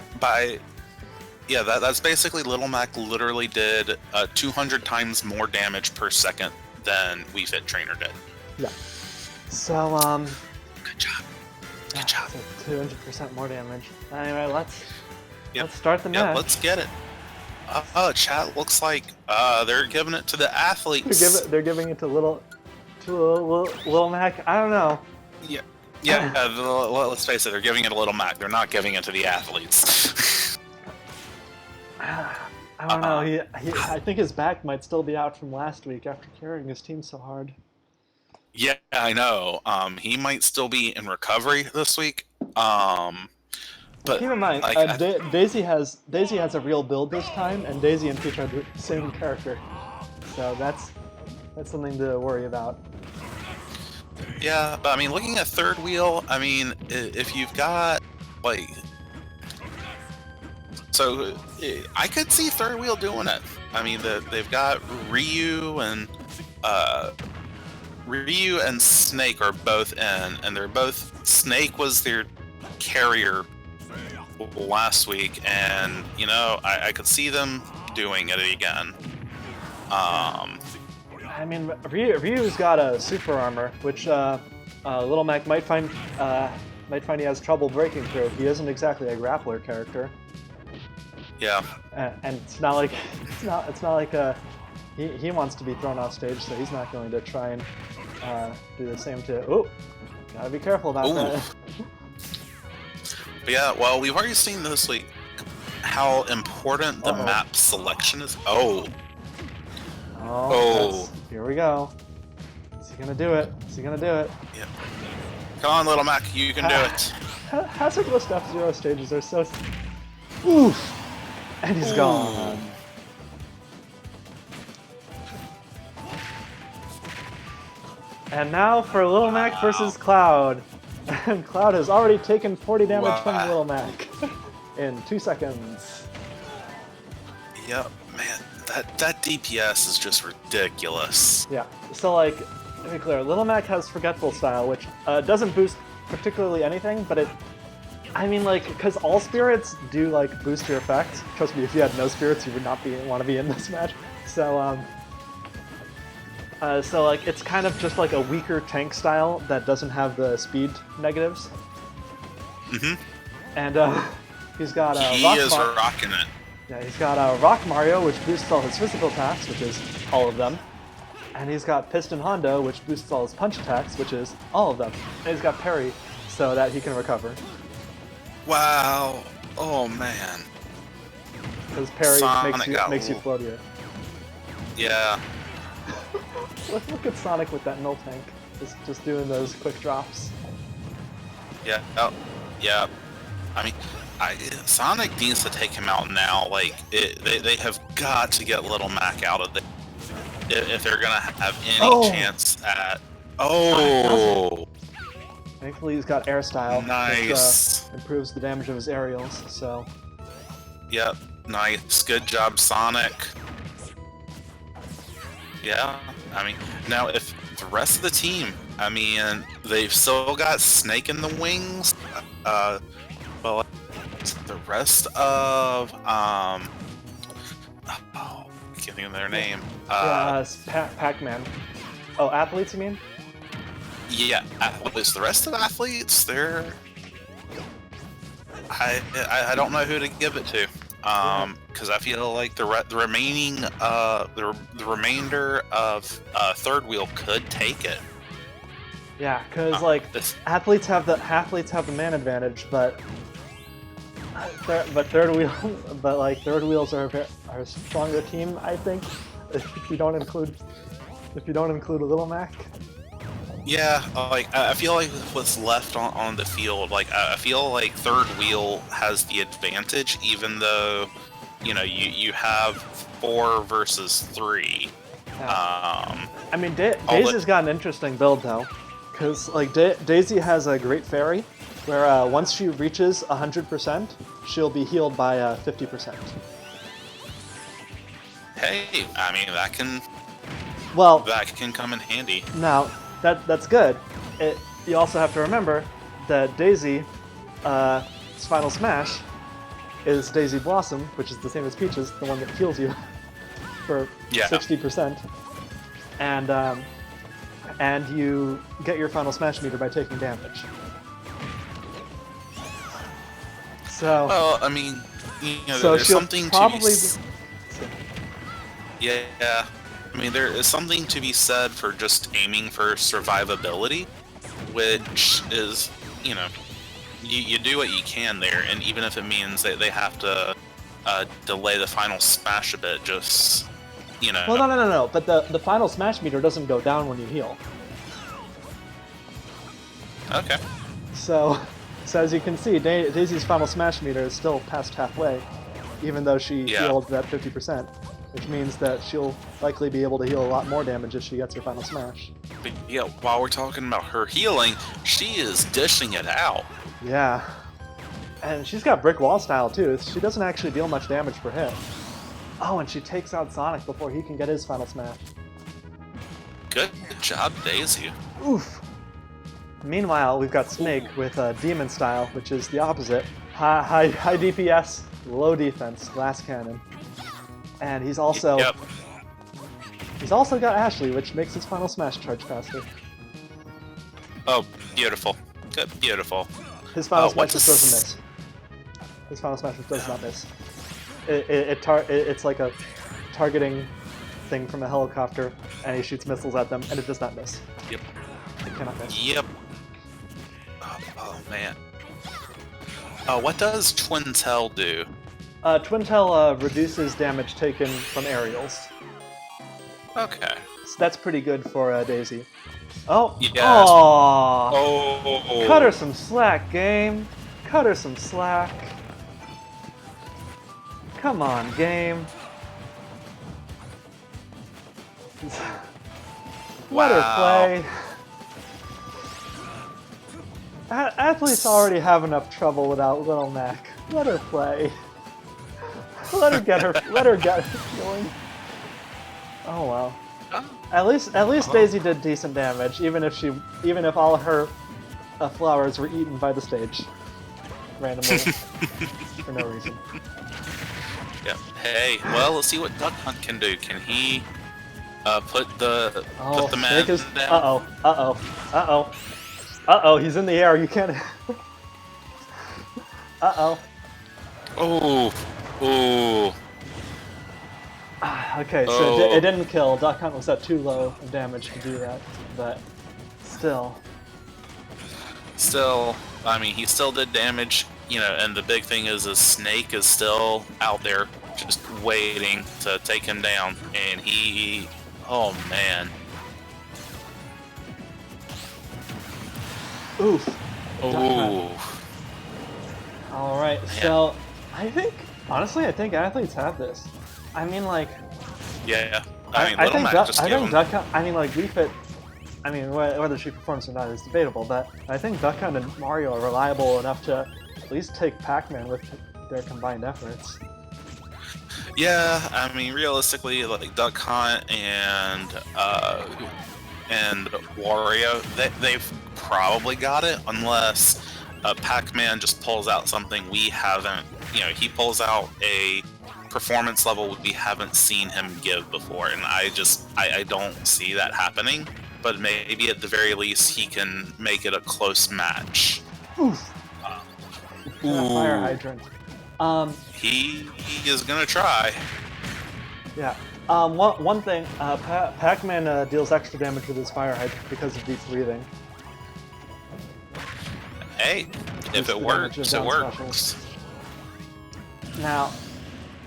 that's basically Little Mac literally did 200 times more damage per second than Wii Fit Trainer did. Yeah. So Good job. Good job. 200% more damage. Anyway, let's Yep. start the Yeah, match. let's get it. Chat looks like they're giving it to the athletes. They're giving it to little Mac. I don't know. Yeah. Yeah, let's face it, they're giving it a Little Mac. They're not giving it to the athletes. I don't know. I think his back might still be out from last week after carrying his team so hard. Yeah, I know. He might still be in recovery this week. But Keep in mind, like, Daisy has a real build this time, and Daisy and Peach are the same character, so that's something to worry about. yeah, but I mean, looking at third wheel, I mean, if you've got like, so I could see third wheel doing it. I mean, they've got Ryu and Snake are both in, and they're both. Snake was their carrier last week, and you know, I could see them doing it again. I mean, Ryu's got a super armor, which Little Mac might find he has trouble breaking through. He isn't exactly a grappler character, Yeah. and it's not like he wants to be thrown off stage, so he's not going to try and do the same to. Oh, gotta be careful about that. But yeah, well, we've already seen this week how important the map selection is. Oh. Here we go. Is he gonna do it? Is he gonna do it? Yeah. Come on, Little Mac, you can do it. Hazardless F-Zero stages are so... Oof! And he's gone. And now for Little Mac versus Cloud. And Cloud has already taken 40 damage from Little Mac in 2 seconds. Yep, man, that DPS is just ridiculous. Yeah, so like, to be clear, Little Mac has Forgetful Style, which doesn't boost particularly anything, but I mean, like, because all spirits do, like, boost your effect. Trust me, if you had no spirits, you would not want to be in this match. So, so, like, it's kind of just like a weaker tank style that doesn't have the speed negatives. Mm-hmm. And, he's got He Rock is rocking it. Yeah, he's got Rock Mario, which boosts all his physical attacks, which is all of them. And he's got Piston Hondo, which boosts all his punch attacks, which is all of them. And he's got Parry, so that he can recover. Wow. Oh, man. Because Parry Sonic makes you floatier. Yeah. Look at Sonic with that null tank, just doing those quick drops. Yeah. Oh, yeah. I mean, Sonic needs to take him out now. Like, they have got to get Little Mac out of there if they're gonna have any chance at. Oh. Thankfully, he's got Air Style, Nice. which improves the damage of his aerials. So. Yep. Nice. Good job, Sonic. Yeah. I mean, now if the rest of the team, I mean, they've still got Snake in the wings. Well, the rest of I can't think of their name. Pac-Man. Oh, athletes, you mean? Yeah, athletes. The rest of the athletes, they're I don't know who to give it to. Because I feel like the remaining the remainder of third wheel could take it. Yeah, because like athletes have the man advantage, but third wheels are a stronger team, I think. If you don't include Little Mac. Yeah, like I feel like what's left on the field, like I feel like third wheel has the advantage, even though you know you have 4 versus 3. Yeah. I mean, Daisy's got an interesting build though, because like Daisy has a Great Fairy, where once she reaches 100%, she'll be healed by 50%. Hey, I mean that can come in handy. Now that's good. You also have to remember that Daisy's Final Smash is Daisy Blossom, which is the same as Peach's, the one that heals you for 60%. and you get your final smash meter by taking damage. So, Well, I mean, so there's she'll something probably to yeah. I mean, there is something to be said for just aiming for survivability, which is, you do what you can there, and even if it means that they have to delay the final smash a bit, just, Well, no. But the final smash meter doesn't go down when you heal. Okay. So as you can see, Daisy's final smash meter is still past halfway, even though she healed at 50%, which means that she'll likely be able to heal a lot more damage if she gets her final smash. But yeah, while we're talking about her healing, she is dishing it out. Yeah. And she's got brick wall style too. She doesn't actually deal much damage per hit. Oh, and she takes out Sonic before he can get his final smash. Good job, Daisy. Oof. Meanwhile, we've got Snake with Demon Style, which is the opposite. High DPS, low defense, glass cannon. And he's also got Ashley, which makes his final smash charge faster. Oh, beautiful. Good, beautiful. His final smash just doesn't miss. His final smash just does not miss. It's like a targeting thing from a helicopter, and he shoots missiles at them, and it does not miss. Yep. It cannot miss. Yep. Oh man. What does Twin Tail do? Twin Tail reduces damage taken from aerials. Okay. So that's pretty good for Daisy. Oh! Yes. Aww. Oh. Cut her some slack, game. Cut her some slack. Come on, game. Let her play. Athletes already have enough trouble without Little Mac. Let her play. Let her get her feeling. Oh wow. At least Daisy did decent damage, even if all of her flowers were eaten by the stage randomly for no reason. Yeah. Hey, well, let's see what Duck Hunt can do. Can he put the man down? Uh-oh, he's in the air. You can't. Uh-oh. Oh. Okay, so it didn't kill. Duck Hunt was at too low of damage to do that, but still. Still, I mean, he still did damage, and the big thing is Snake is still out there just waiting to take him down, and oh man. Oof. Ooh. Alright, so I think athletes have this. I mean, like... Yeah. I Little think Mac Duck just Hunt, I mean, like, Wii Fit, I mean, whether she performs or not is debatable, but I think Duck Hunt and Mario are reliable enough to at least take Pac-Man with their combined efforts. Yeah, I mean, realistically, like Duck Hunt and Wario, they've probably got it, unless Pac-Man just pulls out something we haven't. He pulls out a performance level we haven't seen him give before, and I don't see that happening. But maybe at the very least, he can make it a close match. Oof. Fire hydrant. He is gonna try. Yeah. One thing, Pac-Man deals extra damage with his fire hydrant because of deep breathing. Hey, if it works, it works. Now,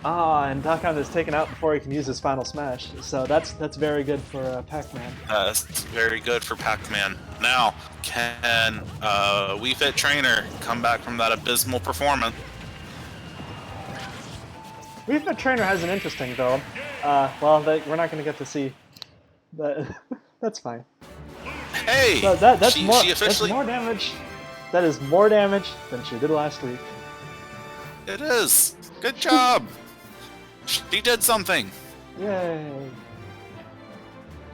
and Duck Hunt is taken out before he can use his final smash, so that's very good for Pac-Man. That's very good for Pac-Man. Now, can Wii Fit Trainer come back from that abysmal performance? Wii Fit Trainer has an interesting build. Well, we're not going to get to see, but that's fine. Hey, so that's she more damage. That is more damage than she did last week. It is. Good job. She did something. Yay.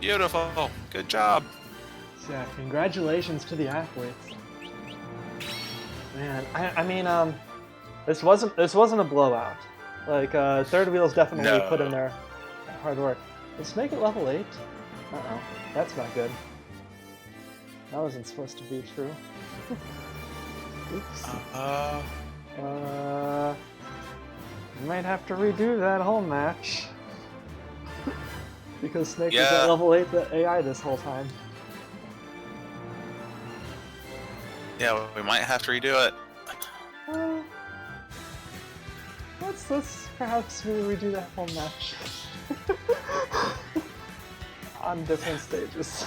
Beautiful. Good job. So yeah, congratulations to the athletes. Man, I mean, this wasn't a blowout. Like, Third Wheel's definitely put in their hard work. Let's make it level 8. Uh-oh. That's not good. That wasn't supposed to be true. Oops. You might have to redo that whole match. Because Snake was at level 8 the AI this whole time. Yeah, we might have to redo it. Let's perhaps really redo that whole match. On different stages.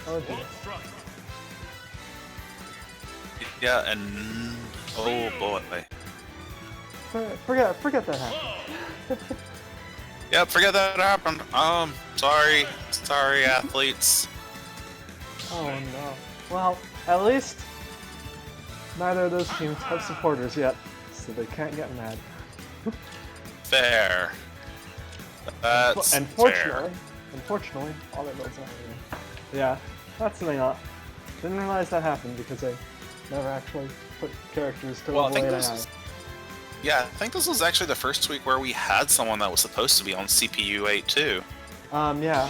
Oh dear. Yeah, and oh boy. Forget that happened. Yep, forget that happened. Sorry, athletes. Oh no. Well, at least neither of those teams have supporters yet, so they can't get mad. Fair. That's Unfortunately, fair. all their builds are here. Yeah, that's something else. Didn't realize that happened because they never actually put characters to level 8 AI. I think this was actually the first week where we had someone that was supposed to be on CPU 8 too. Yeah.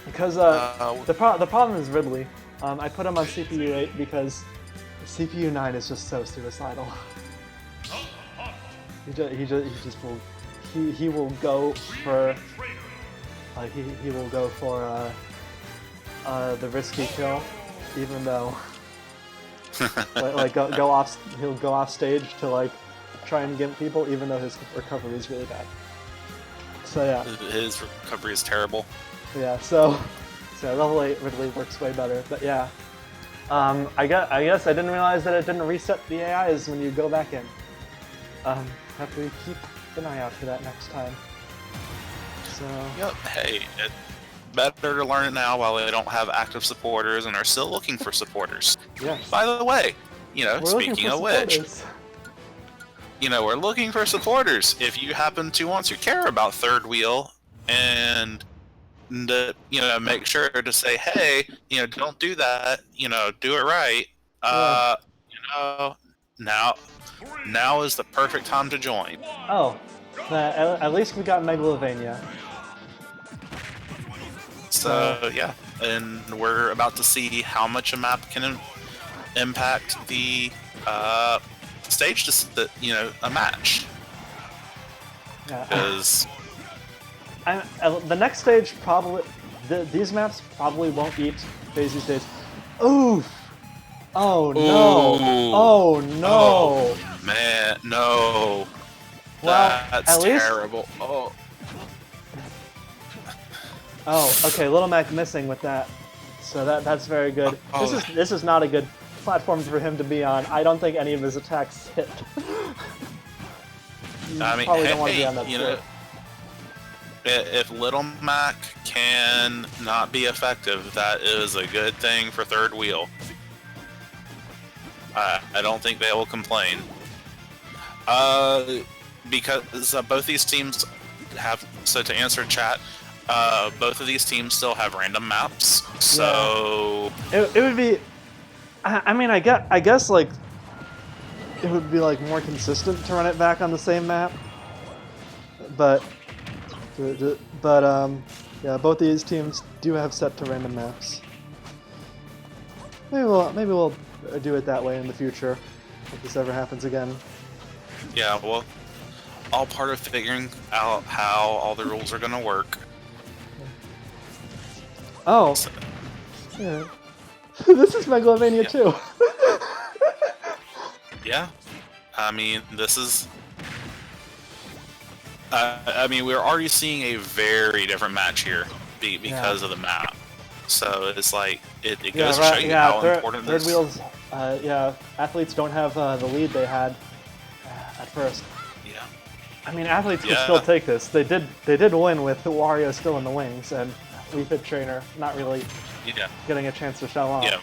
Because the problem is Ridley. I put him on CPU 8 because CPU 9 is just so suicidal. He will go for he will go for the risky kill, even though he'll go off stage to like try and gimp people, even though his recovery is really bad. So yeah, his recovery is terrible. Yeah, so level 8 Ridley works way better. But yeah, I guess I didn't realize that it didn't reset the AIs when you go back in. Have to keep an eye out for that next time. So. Yep. Hey, it's better to learn it now while they don't have active supporters and are still looking for supporters. Yes. By the way, speaking of which, we're looking for supporters. If you happen to want to care about Third Wheel and make sure to say, hey, don't do that. Do it right. Now is the perfect time to join. Oh, at least we got Megalovania. So yeah, and we're about to see how much a map can impact the stage a match. Yeah. Because the next stage probably these maps probably won't eat Daisy stage. Oof! Oh no! Ooh. Oh no! Oh man, no! Well, that's at least... terrible. Oh. Oh, okay. Little Mac missing with that, so that's very good. This is not a good platform for him to be on. I don't think any of his attacks hit. Probably don't want to be on that if Little Mac can not be effective, that is a good thing for Third Wheel. I don't think they will complain. Because both these teams have. So to answer chat, both of these teams still have random maps. So it would be. I mean, I guess like it would be like more consistent to run it back on the same map. But yeah, both these teams do have set to random maps. Maybe we'll do it that way in the future if this ever happens again. Yeah, well, all part of figuring out how all the rules are gonna work. Oh, so. Yeah. This is Megalovania too. Yeah, I mean, this is. I mean, we're already seeing a very different match here because of the map. So it's like it goes to show you how important Third Wheels. Athletes don't have the lead they had at first. Yeah. I mean, athletes can still take this. They did win with Wario still in the wings and Wii Fit Trainer not really getting a chance to show off. Yeah.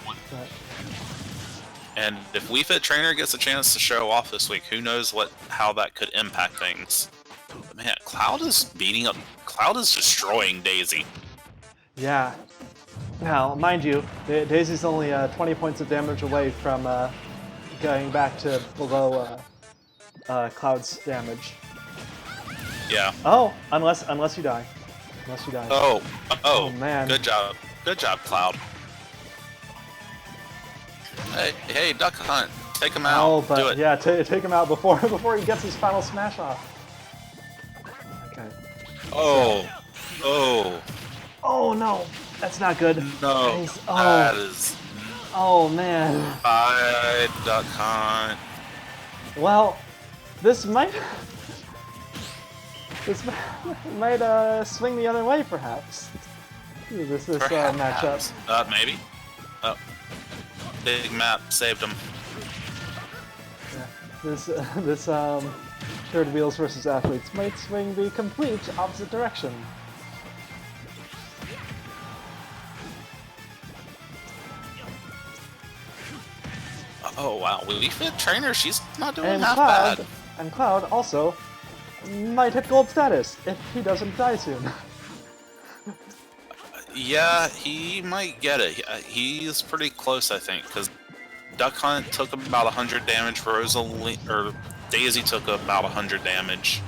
And if Wii Fit Trainer gets a chance to show off this week, who knows how that could impact things. But man, Cloud is destroying Daisy. Yeah. Now, mind you, Daisy's only 20 points of damage away from going back to below Cloud's damage. Yeah. Oh, unless you die. Unless she dies. Oh, Oh, man. Good job, Cloud. Hey, Duck Hunt, take him out. Oh, but Do it. yeah, take him out before he gets his final smash off. Okay. Oh. Oh no, that's not good. No. He's- That is. Oh man. Bye, Duck Hunt. Well, this might might swing the other way, perhaps. This matchup. Maybe. Oh. Big map saved him. This shared wheels versus athletes might swing the complete opposite direction. Oh wow, Wii Fit trainer, she's not doing And half bad. Cloud also might hit gold status if he doesn't die soon. Yeah, he might get it. He's pretty close, I think, because Duck Hunt took about 100 damage. Daisy took about 100 damage.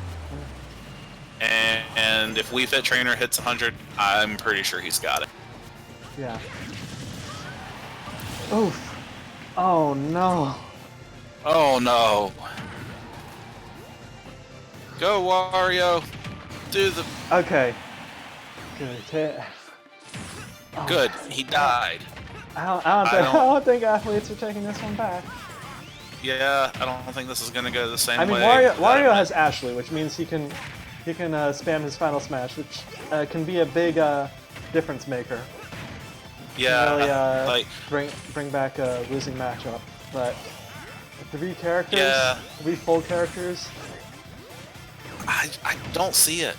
And if Wii Fit Trainer hits 100, I'm pretty sure he's got it. Yeah. Oof. Oh no. Oh no. Go, Wario. Do the... Okay. Good. Oh. Good, he died. I don't think athletes are taking this one back. Yeah, I don't think this is going to go the same I mean, way. Wario has Ashley, which means he can spam his final smash, which can be a big difference maker. Yeah, Really, like... bring back a losing matchup. But 3 characters, Yeah. 3 full characters. I don't see it.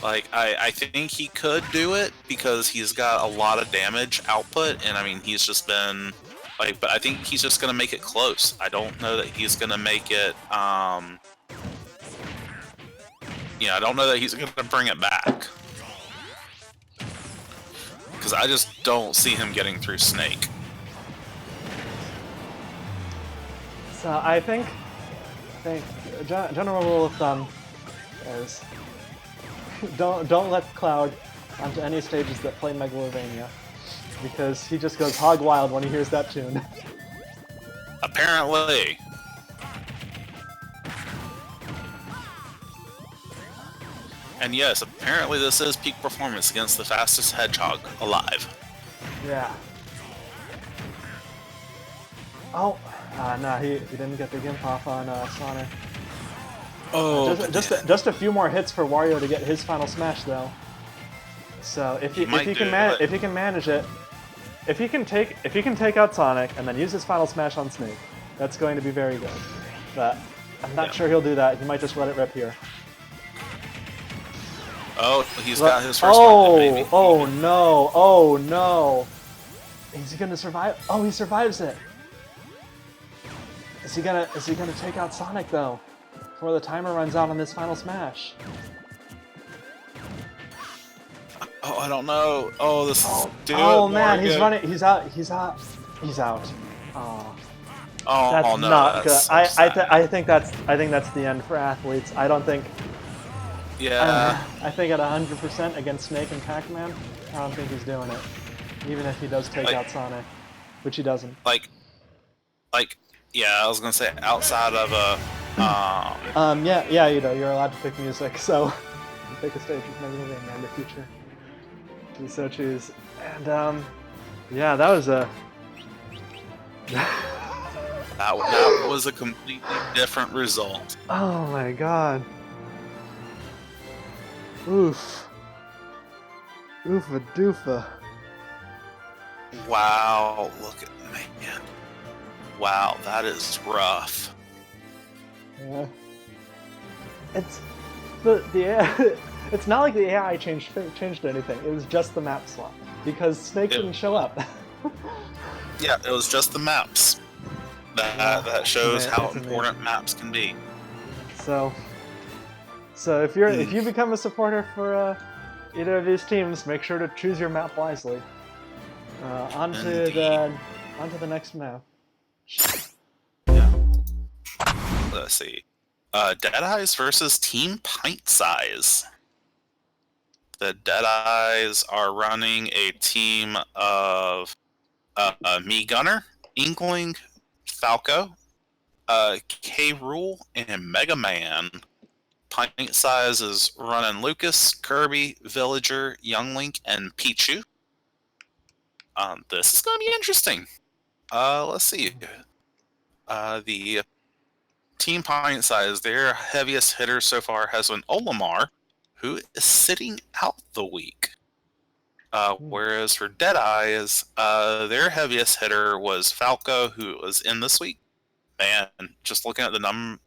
Like, I think he could do it because he's got a lot of damage output, and I mean, he's just been, like, but I think he's just going to make it close. I don't know that he's going to make it, yeah, I don't know that he's going to bring it back. Because I just don't see him getting through Snake. So I think general rule of thumb is don't let Cloud onto any stages that play Megalovania, because he just goes hog wild when he hears that tune. Apparently. And yes, apparently this is peak performance against the fastest hedgehog alive. Yeah. Oh, no, he didn't get the Gimp off on Sonic. Oh, Just a few more hits for Wario to get his final smash, though. So if he can manage it, if he can take out Sonic and then use his final smash on Snake, that's going to be very good. But I'm not sure he'll do that. He might just let it rip here. Oh, he's got his first one, baby. Oh no! Oh no! Is he gonna survive? Oh, he survives it. Is he gonna take out Sonic though, before the timer runs out on this final smash? Oh, I don't know. Oh, this is... Oh man, he's running. He's out. He's out. Oh. Oh, That's no, not that's good. so sad. I think that's the end for athletes. I don't think. Yeah. I think at 100% against Snake and Pac-Man, I don't think he's doing it. Even if he does take out Sonic, which he doesn't. Like, yeah, I was gonna say outside of a. Yeah, you know, you're allowed to pick music, so you pick a stage with Megalovania in the future. If you so choose. And yeah, that was a. That was a completely different result. Oh my god. Oof. Oofa doofa. Wow, look at man. Wow, that is rough. Yeah. It's it's not like the AI changed anything. It was just the map slot because Snake didn't show up. Yeah, it was just the maps. That shows how important maps can be. So if you become a supporter for either of these teams, make sure to choose your map wisely. Onto the next map. Yeah. Let's see. Dead Eyes versus Team Pint Size. the Deadeyes are running a team of Me Gunner, Inkling, Falco, K. Rool, and Mega Man. Pint Size is running Lucas, Kirby, Villager, Young Link, and Pichu. This is going to be interesting. Let's see. The Team Pint Size, their heaviest hitter so far has been Olimar, who is sitting out the week. Whereas for Deadeyes, their heaviest hitter was Falco, who was in this week. Man, just looking at the number,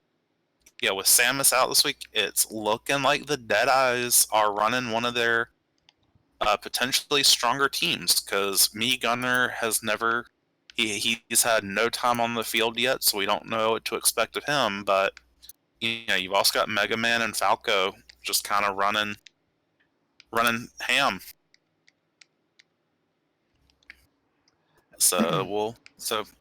with Samus out this week, it's looking like the Deadeyes are running one of their potentially stronger teams, because Me Gunner has never, he's had no time on the field yet, so we don't know what to expect of him. But you've also got Mega Man and Falco just kind of running ham. So all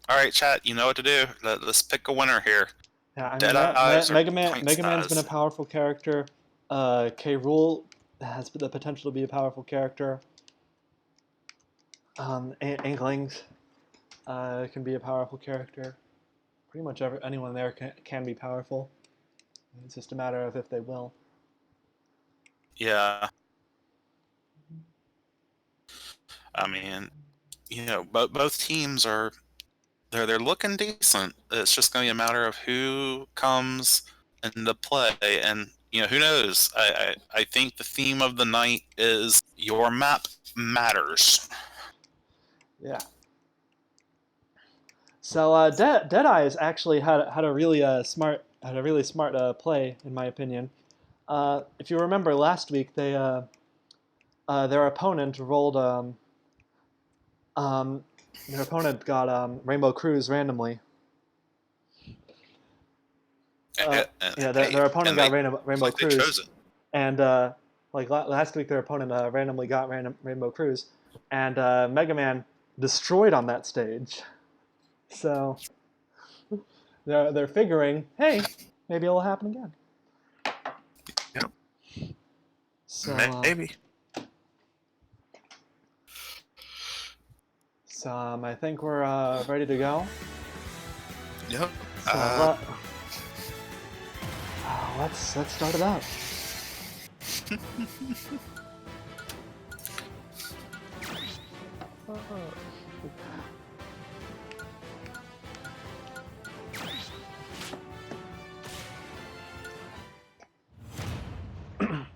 right, chat, you know what to do. Let's pick a winner here. Yeah, I mean, Mega Man's been a powerful character. K. Rool has the potential to be a powerful character. Inklings can be a powerful character. Pretty much anyone there can be powerful. It's just a matter of if they will. Yeah. I mean, both teams are they're looking decent. It's just going to be a matter of who comes into play, and who knows. I think the theme of the night is your map matters. Yeah. So Deadeyes actually had a really smart play, in my opinion. If you remember last week, their opponent rolled their opponent got Rainbow Cruise randomly. Their opponent got Rainbow Cruise, and last week their opponent randomly got Rainbow Cruise, and Mega Man destroyed on that stage. So they're figuring, hey, maybe it'll happen again. Yep. So maybe. So I think we're ready to go. Yep. So let's start it out.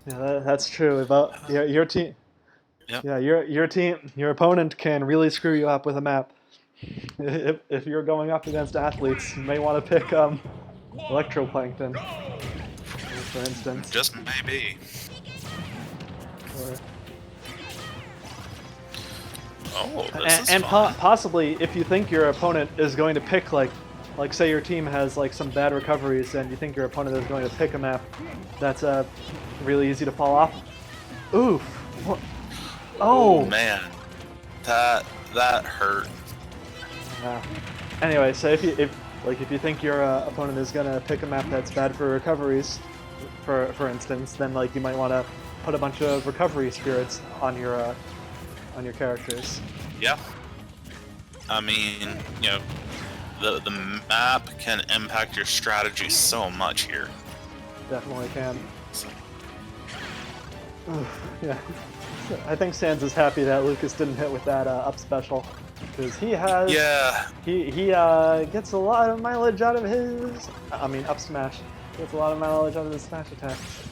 Yeah, that's true. About your team. Yep. Yeah, your opponent can really screw you up with a map. If you're going up against athletes, you may want to pick Electroplankton, for instance. Just maybe. This is fun. Possibly, if you think your opponent is going to pick like say your team has some bad recoveries, and you think your opponent is going to pick a map that's really easy to fall off. Oof. What? Oh man, that hurt. Anyway, so if you think your opponent is gonna pick a map that's bad for recoveries, for instance, then you might want to put a bunch of recovery spirits on your characters. Yeah. I mean, the map can impact your strategy so much here. Definitely can. Yeah. I think Sans is happy that Lucas didn't hit with that up special, because he has. Yeah. He gets a lot of mileage out of his. Up smash. Gets a lot of mileage out of his smash attacks.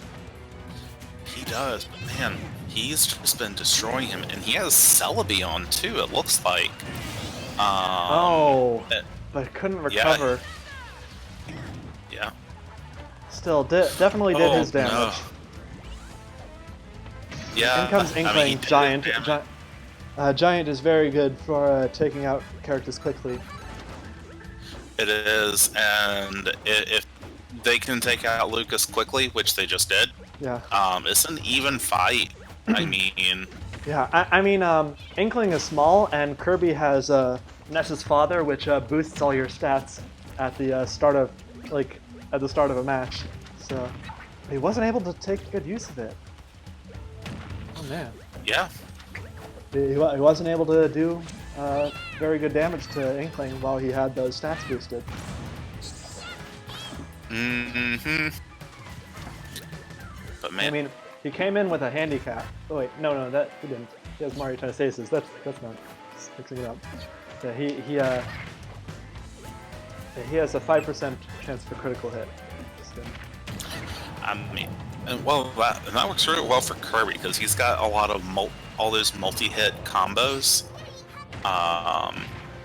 He does, but man, he's just been destroying him, and he has Celebi on too. It looks like. But couldn't recover. Yeah. Still, definitely did his damage. No. Yeah. In comes Inkling, Giant. Giant is very good for taking out characters quickly. It is, and if they can take out Lucas quickly, which they just did, it's an even fight. I mean... Yeah, Inkling is small, and Kirby has Ness's father, which boosts all your stats at the start of a match. So he wasn't able to take good use of it. Oh man. Yeah. He wasn't able to do very good damage to Inkling while he had those stats boosted. Mm-hmm. But man, I mean, he came in with a handicap. Oh wait, no, that he didn't. He has Mario Stasis. That's not mixing it up. Yeah, he has a 5% chance for critical hit. So, I mean, and well, that works really well for Kirby because he's got a lot of all those multi-hit combos.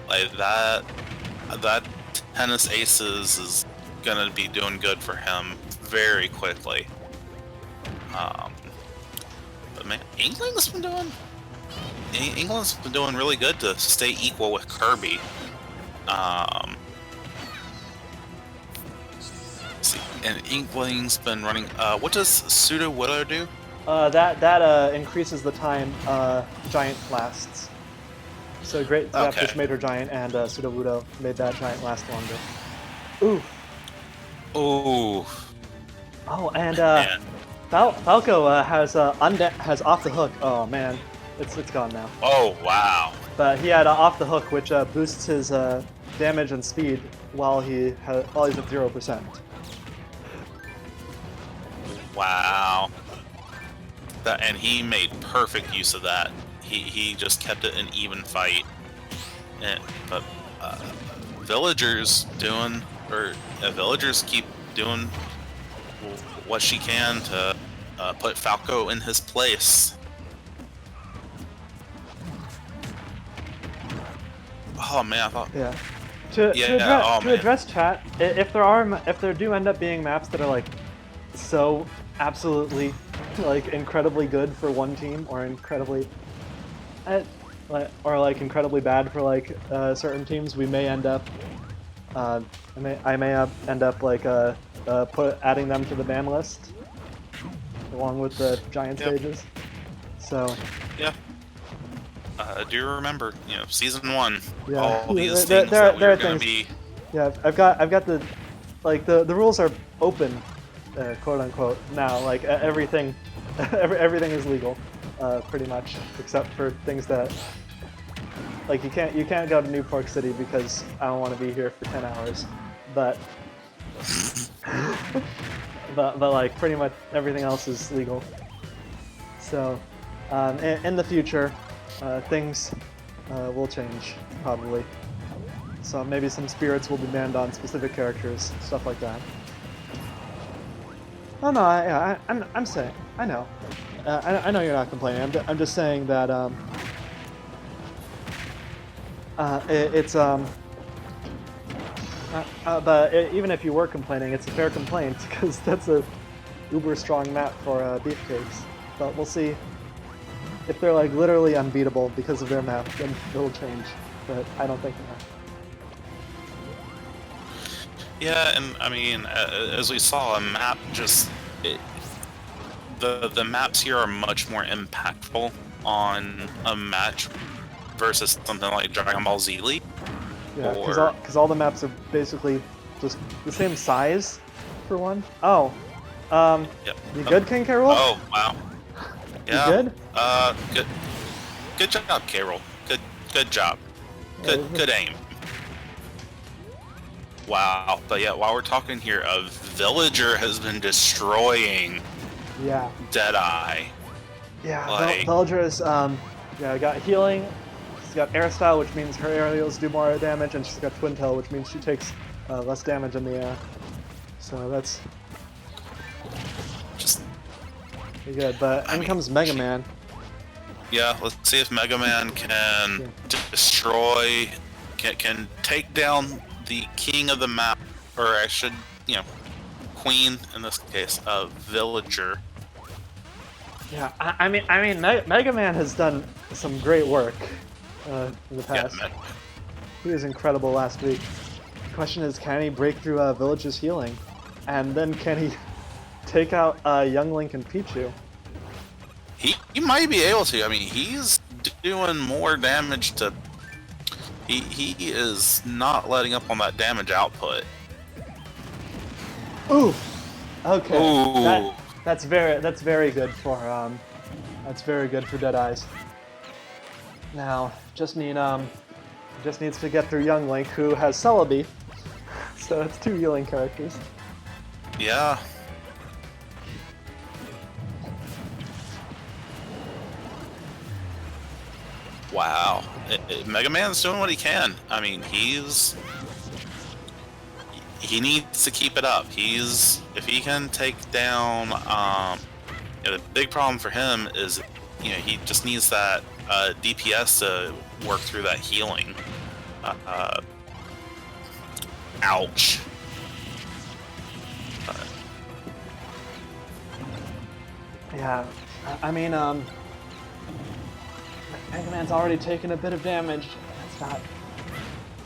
Like that Tennis Aces is gonna be doing good for him very quickly. But man, England's been doing really good to stay equal with Kirby. Let's see, and Inkling's been running. What does Pseudo Widow do? that increases the time Giant lasts. So Great Zapfish made her Giant, and Sudowoodo made that Giant last longer. Ooh. Ooh. Oh, and Man. Falco has Off the Hook. Oh man, it's gone now. Oh wow. But he had Off the Hook, which boosts his damage and speed while he's at 0%. Wow. And he made perfect use of that. He just kept it an even fight. But villagers keep doing what she can to put Falco in his place. Oh man, I thought. Yeah. To address chat, if there do end up being maps that are like so absolutely like incredibly good for one team or incredibly incredibly bad for like certain teams, we may end up I may end up like adding them to the ban list along with the giant stages. So yeah. Do you remember, season 1? Yeah. All these there things that we are were gonna things. be. Yeah, I've got the the rules are open, quote unquote now. Like everything, everything is legal, pretty much, except for things that like you can't go to New Park City because I don't want to be here for 10 hours, but but like pretty much everything else is legal. So in the future, things will change probably. So maybe some spirits will be banned on specific characters, stuff like that. Oh no, I'm saying, I know, I know you're not complaining. I'm just saying that but even if you were complaining, it's a fair complaint because that's a uber strong map for beefcakes. But we'll see if they're like literally unbeatable because of their map, then it'll change. But I don't think that. Yeah, and I mean, as we saw, a map the maps here are much more impactful on a match versus something like Dragon Ball Z League. Yeah, because all the maps are basically just the same size, for one. Oh, Yep. you good, King K. Rool? Oh wow. Yeah. You good? Good job, K. Rool. Good job. Good aim. Wow, but yeah, while we're talking here, a villager has been destroying Yeah. Deadeye. Yeah, Like- Villager is, got healing. She's got air style, which means her aerials do more damage, and she's got twin tail, which means she takes less damage in the air. So that's Just pretty good. But in comes Mega Man. yeah, let's see if Mega Man can destroy, can take down the king of the map, or I should, queen in this case, villager. Yeah, I mean, Mega Man has done some great work in the past. Yeah, He was incredible last week. The question is, can he break through Village's healing? And then can he take out Young Link and Pichu? he might be able to. I mean, he's doing more damage to. He is not letting up on that damage output. Ooh. Okay. Ooh. That's very good for That's very good for Deadeyes. Now, just needs to get through Young Link, who has Celebi. So it's 2 healing characters. Yeah. Wow. Mega Man's doing what he can. I mean, he needs to keep it up. If he can take down, the big problem for him is, he just needs that DPS to work through that healing. Ouch. Yeah, I mean, Mega Man's already taken a bit of damage. That's not.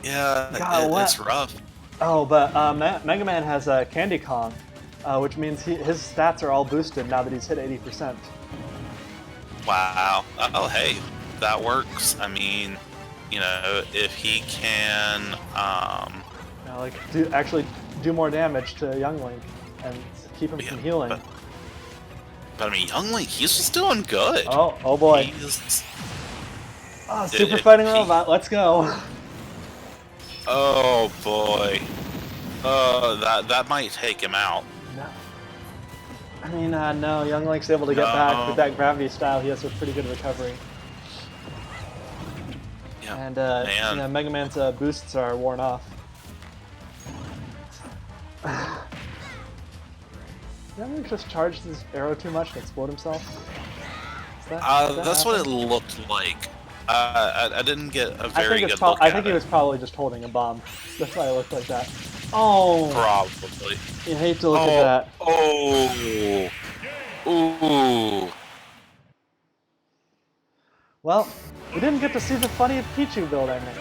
Yeah, God, it's rough. Oh, but Mega Man has Candy Kong, which means his stats are all boosted now that he's hit 80%. Wow. Oh, hey, that works. I mean, if he can, actually do more damage to Young Link and keep him from healing. But I mean, Young Link, he's just doing good. Oh boy. Super Fighting Robot, let's go. Oh boy. That might take him out. No. I mean, no, Young Link's able to get back with that gravity style. He has a pretty good recovery. Yeah. And Mega Man's boosts are worn off. Young Link just charged his arrow too much and explode himself? That's what it looked like. I didn't get a very good look at it. I think he was probably just holding a bomb. That's why it looked like that. Oh! Probably. You hate to look at that. Oh! Ooh! Well, we didn't get to see the funny Pichu build I made.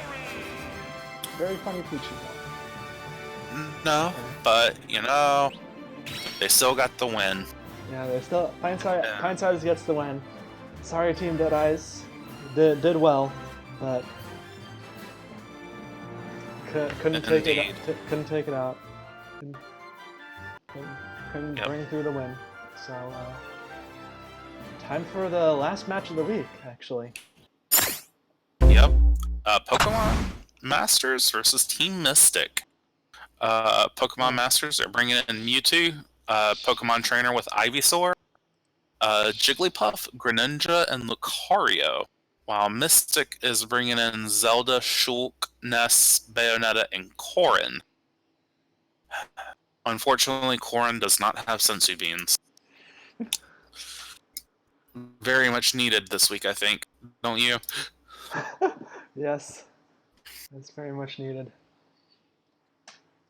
Very funny Pichu build. No, but, they still got the win. Yeah, they still... Pinesides gets the win. Sorry, Team Deadeyes. Did well, but couldn't take it out. Couldn't bring through the win. So time for the last match of the week, actually. Yep. Pokemon Masters versus Team Mystic. Pokemon Masters are bringing in Mewtwo, Pokemon Trainer with Ivysaur, Jigglypuff, Greninja, and Lucario. While Mystic is bringing in Zelda, Shulk, Ness, Bayonetta, and Corrin. Unfortunately, Corrin does not have Senzu Beans. Very much needed this week, I think. Don't you? Yes. It's very much needed.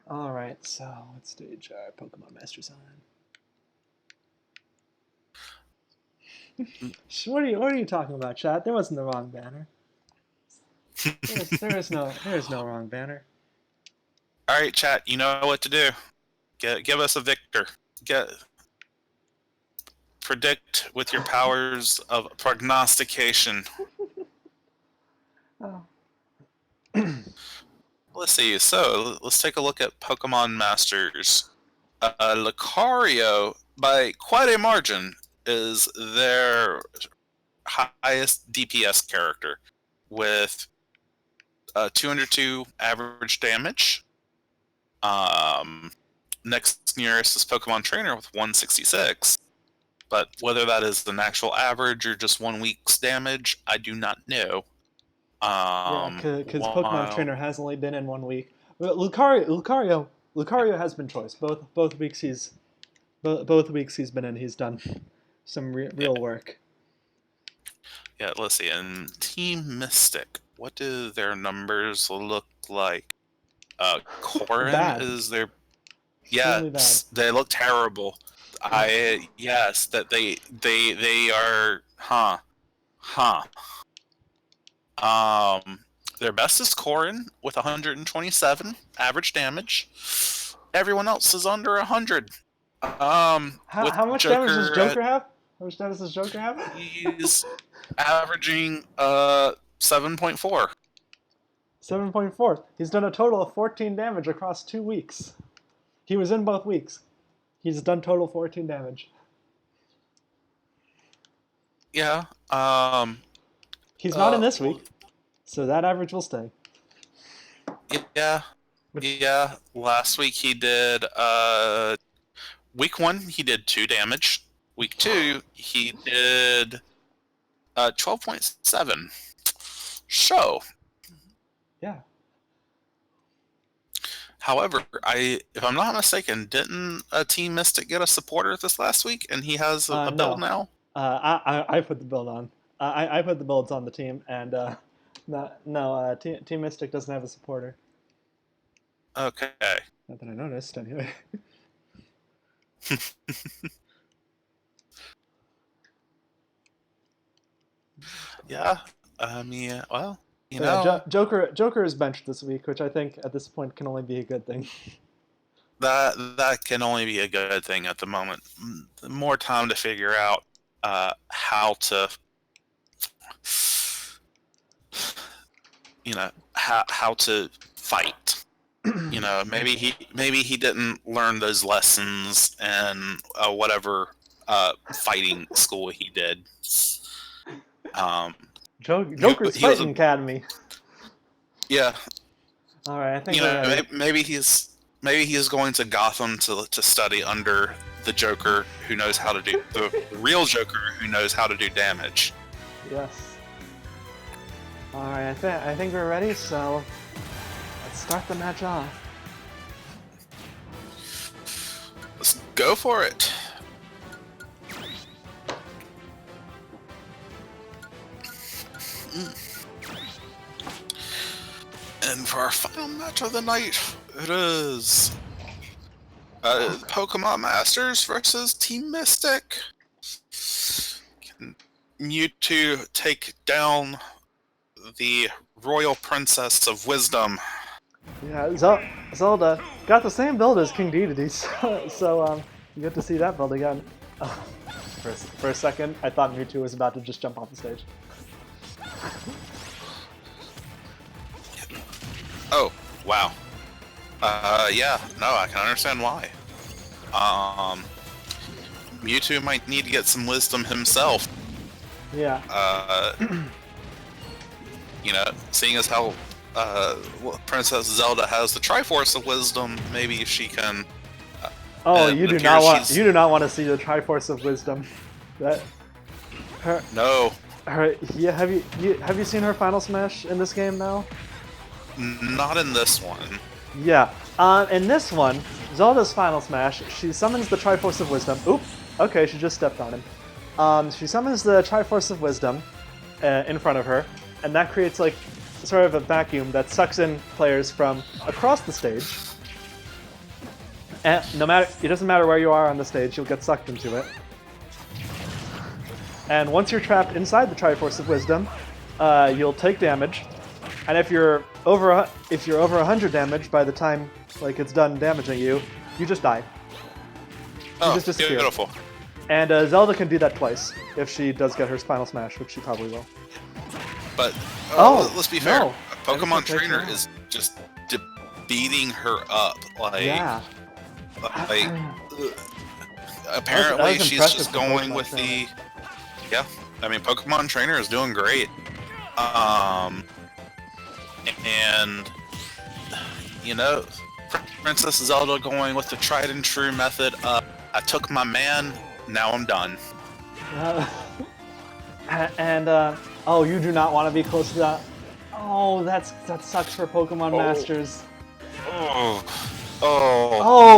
Alright, so let's stage our Pokemon Masters on. What are you talking about, chat? There wasn't the wrong banner. There is no wrong banner. All right, chat. You know what to do. Give us a victor. Predict with your powers of prognostication. Oh. Let's see. So let's take a look at Pokemon Masters. Lucario, by quite a margin, is their highest DPS character with 202 average damage. Next nearest is Pokemon Trainer with 166. But whether that is an actual average or just 1 week's damage, I do not know. Because Pokemon Trainer has only been in 1 week. Lucario has been choice. Both weeks he's been in. He's done some real work. Yeah, let's see. And Team Mystic, what do their numbers look like? Corrin is their... Yes, they look terrible. Yes, that they are... Their best is Corrin with 127 average damage. Everyone else is under 100. How much damage does Joker have? How much damage does Joker have? He's averaging 7.4. 7.4. He's done a total of 14 damage across 2 weeks. He was in both weeks. He's done total 14 damage. Yeah. He's not in Uh, this week, so that average will stay. Yeah. Which, Yeah. Last week he did. Week 1 he did 2 damage. Week 2 he did 12.7. So, yeah. however, if I'm not mistaken, didn't Team Mystic get a supporter this last week, and he has a build No. now? I put the build on. I put the builds on the team, and no, Team Mystic doesn't have a supporter. Okay. Not that I noticed, anyway. Yeah. I mean, well, you So, yeah, know, Joker is benched this week, which I think at this point can only be a good thing. that can only be a good thing at the moment. More time to figure out how to, how to fight. Maybe he didn't learn those lessons in whatever fighting school he did. Joker's he was Fighting Academy. Yeah. All right, I think we're ready. Maybe he's going to Gotham to study under the Joker who knows how to do the real Joker who knows how to do damage. Yes. All right, I think we're ready. So let's start the match off. Let's go for it. And for our final match of the night, it is Pokemon Masters versus Team Mystic. Can Mewtwo take down the Royal Princess of Wisdom? Yeah, Zelda got the same build as King Dedede, so you get to see that build again. For a second, I thought Mewtwo was about to just jump off the stage. Oh, wow. Yeah, no, I can understand why. Mewtwo might need to get some wisdom himself. Yeah. Seeing as how Princess Zelda has the Triforce of Wisdom, maybe she can. Oh, you do not want to see the Triforce of Wisdom. No. Yeah. Have you seen her Final Smash in this game now? Not in this one. Yeah. In this one, Zelda's Final Smash, she summons the Triforce of Wisdom. Oop. Okay, she just stepped on him. She summons the Triforce of Wisdom in front of her, and that creates like sort of a vacuum that sucks in players from across the stage. And it doesn't matter where you are on the stage, you'll get sucked into it. And once you're trapped inside the Triforce of Wisdom, you'll take damage. And if you're over 100 damage by the time it's done damaging you, you just die. You just disappear. Beautiful. And Zelda can do that twice if she does get her Final Smash, which she probably will. But let's be fair. No. Pokemon Trainer is just beating her up. Yeah. Apparently, that was she's impressive just for going Pokemon with Trainer. Yeah, I mean, Pokemon Trainer is doing great. And Princess Zelda going with the tried and true method. I took my man. Now I'm done. Oh, you do not want to be close to that. Oh, that sucks for Pokemon Masters. Oh,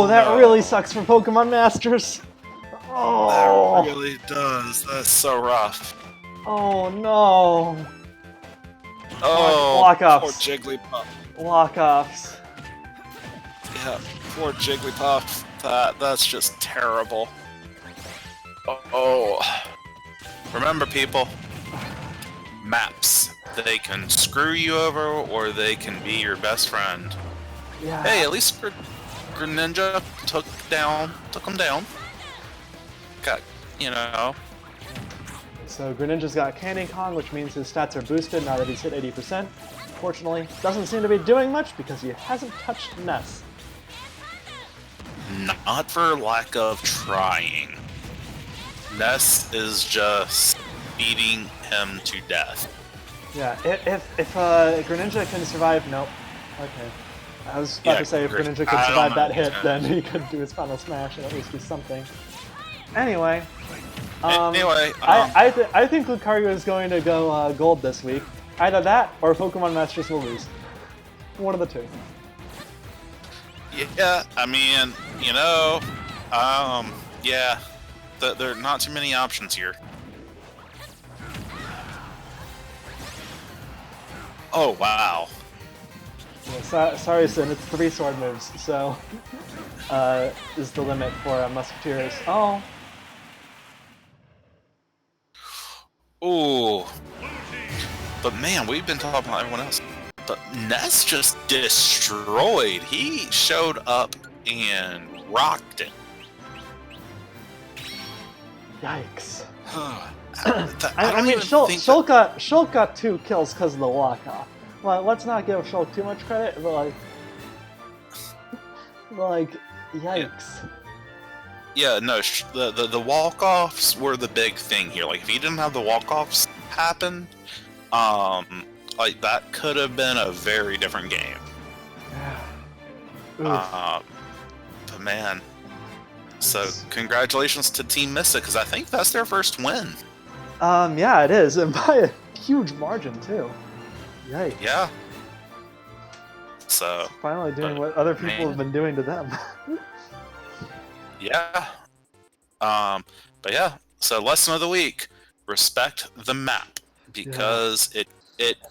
that really sucks for Pokemon Masters. Oh, that really does. That's so rough. Oh no. Oh, Lock-offs. poor Jigglypuff. Lock-offs. Yeah, poor Jigglypuff. That's just terrible. Oh. Remember, people. Maps. They can screw you over, or they can be your best friend. Yeah. Hey, at least Greninja took him down. Got, So Greninja's got Candy Kong, which means his stats are boosted now that he's hit 80%. Fortunately, doesn't seem to be doing much because he hasn't touched Ness. Not for lack of trying. Ness is just beating him to death. Yeah, if Greninja can survive, nope. Okay. I was about Yeah, to say if Gren- Greninja I could don't survive know. that hit, then he could do his final smash and at least do something. Anyway, Anyway, I think Lucario is going to go gold this week. Either that or Pokemon Masters will lose. One of the two. yeah, I mean, yeah, there are not too many options here. Oh wow. Yeah, sorry, Sin. It's 3 sword moves, so is the limit for Musketeers. Oh, Ooh. But man, we've been talking about everyone else. But Ness just destroyed. He showed up and rocked it. yikes! I mean, even think Shulk got 2 kills because of the walk-off. Well, let's not give Shulk too much credit, but like, yikes. yeah, no, the walk-offs were the big thing here. Like, if he didn't have the walk-offs happen, like, that could have been a very different game. Oof. But man, so congratulations to Team Mystic, because I think that's their first win. Yeah, it is, and by a huge margin too. Yikes! Yeah. So, Finally doing but, what other people man. have been doing to them. yeah. But yeah, so lesson of the week, respect the map, because it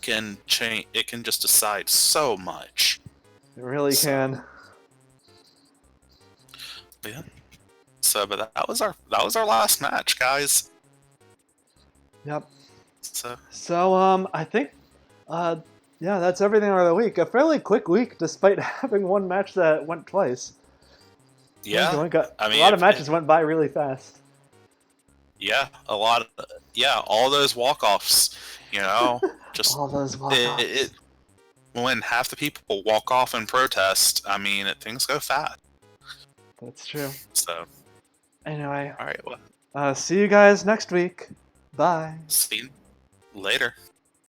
can change, it can just decide so much. It really can. But yeah. So, but that was our last match, guys. Yep. So, I think, yeah, that's everything for the week. A fairly quick week, despite having one match that went twice. yeah. I mean, a lot of matches went by really fast. Yeah, a lot of, all those walk-offs, just All those walk-offs. when half the people walk off in protest, I mean, things go fast. That's true. So, Anyway, all right, well, see you guys next week. Bye. see you later.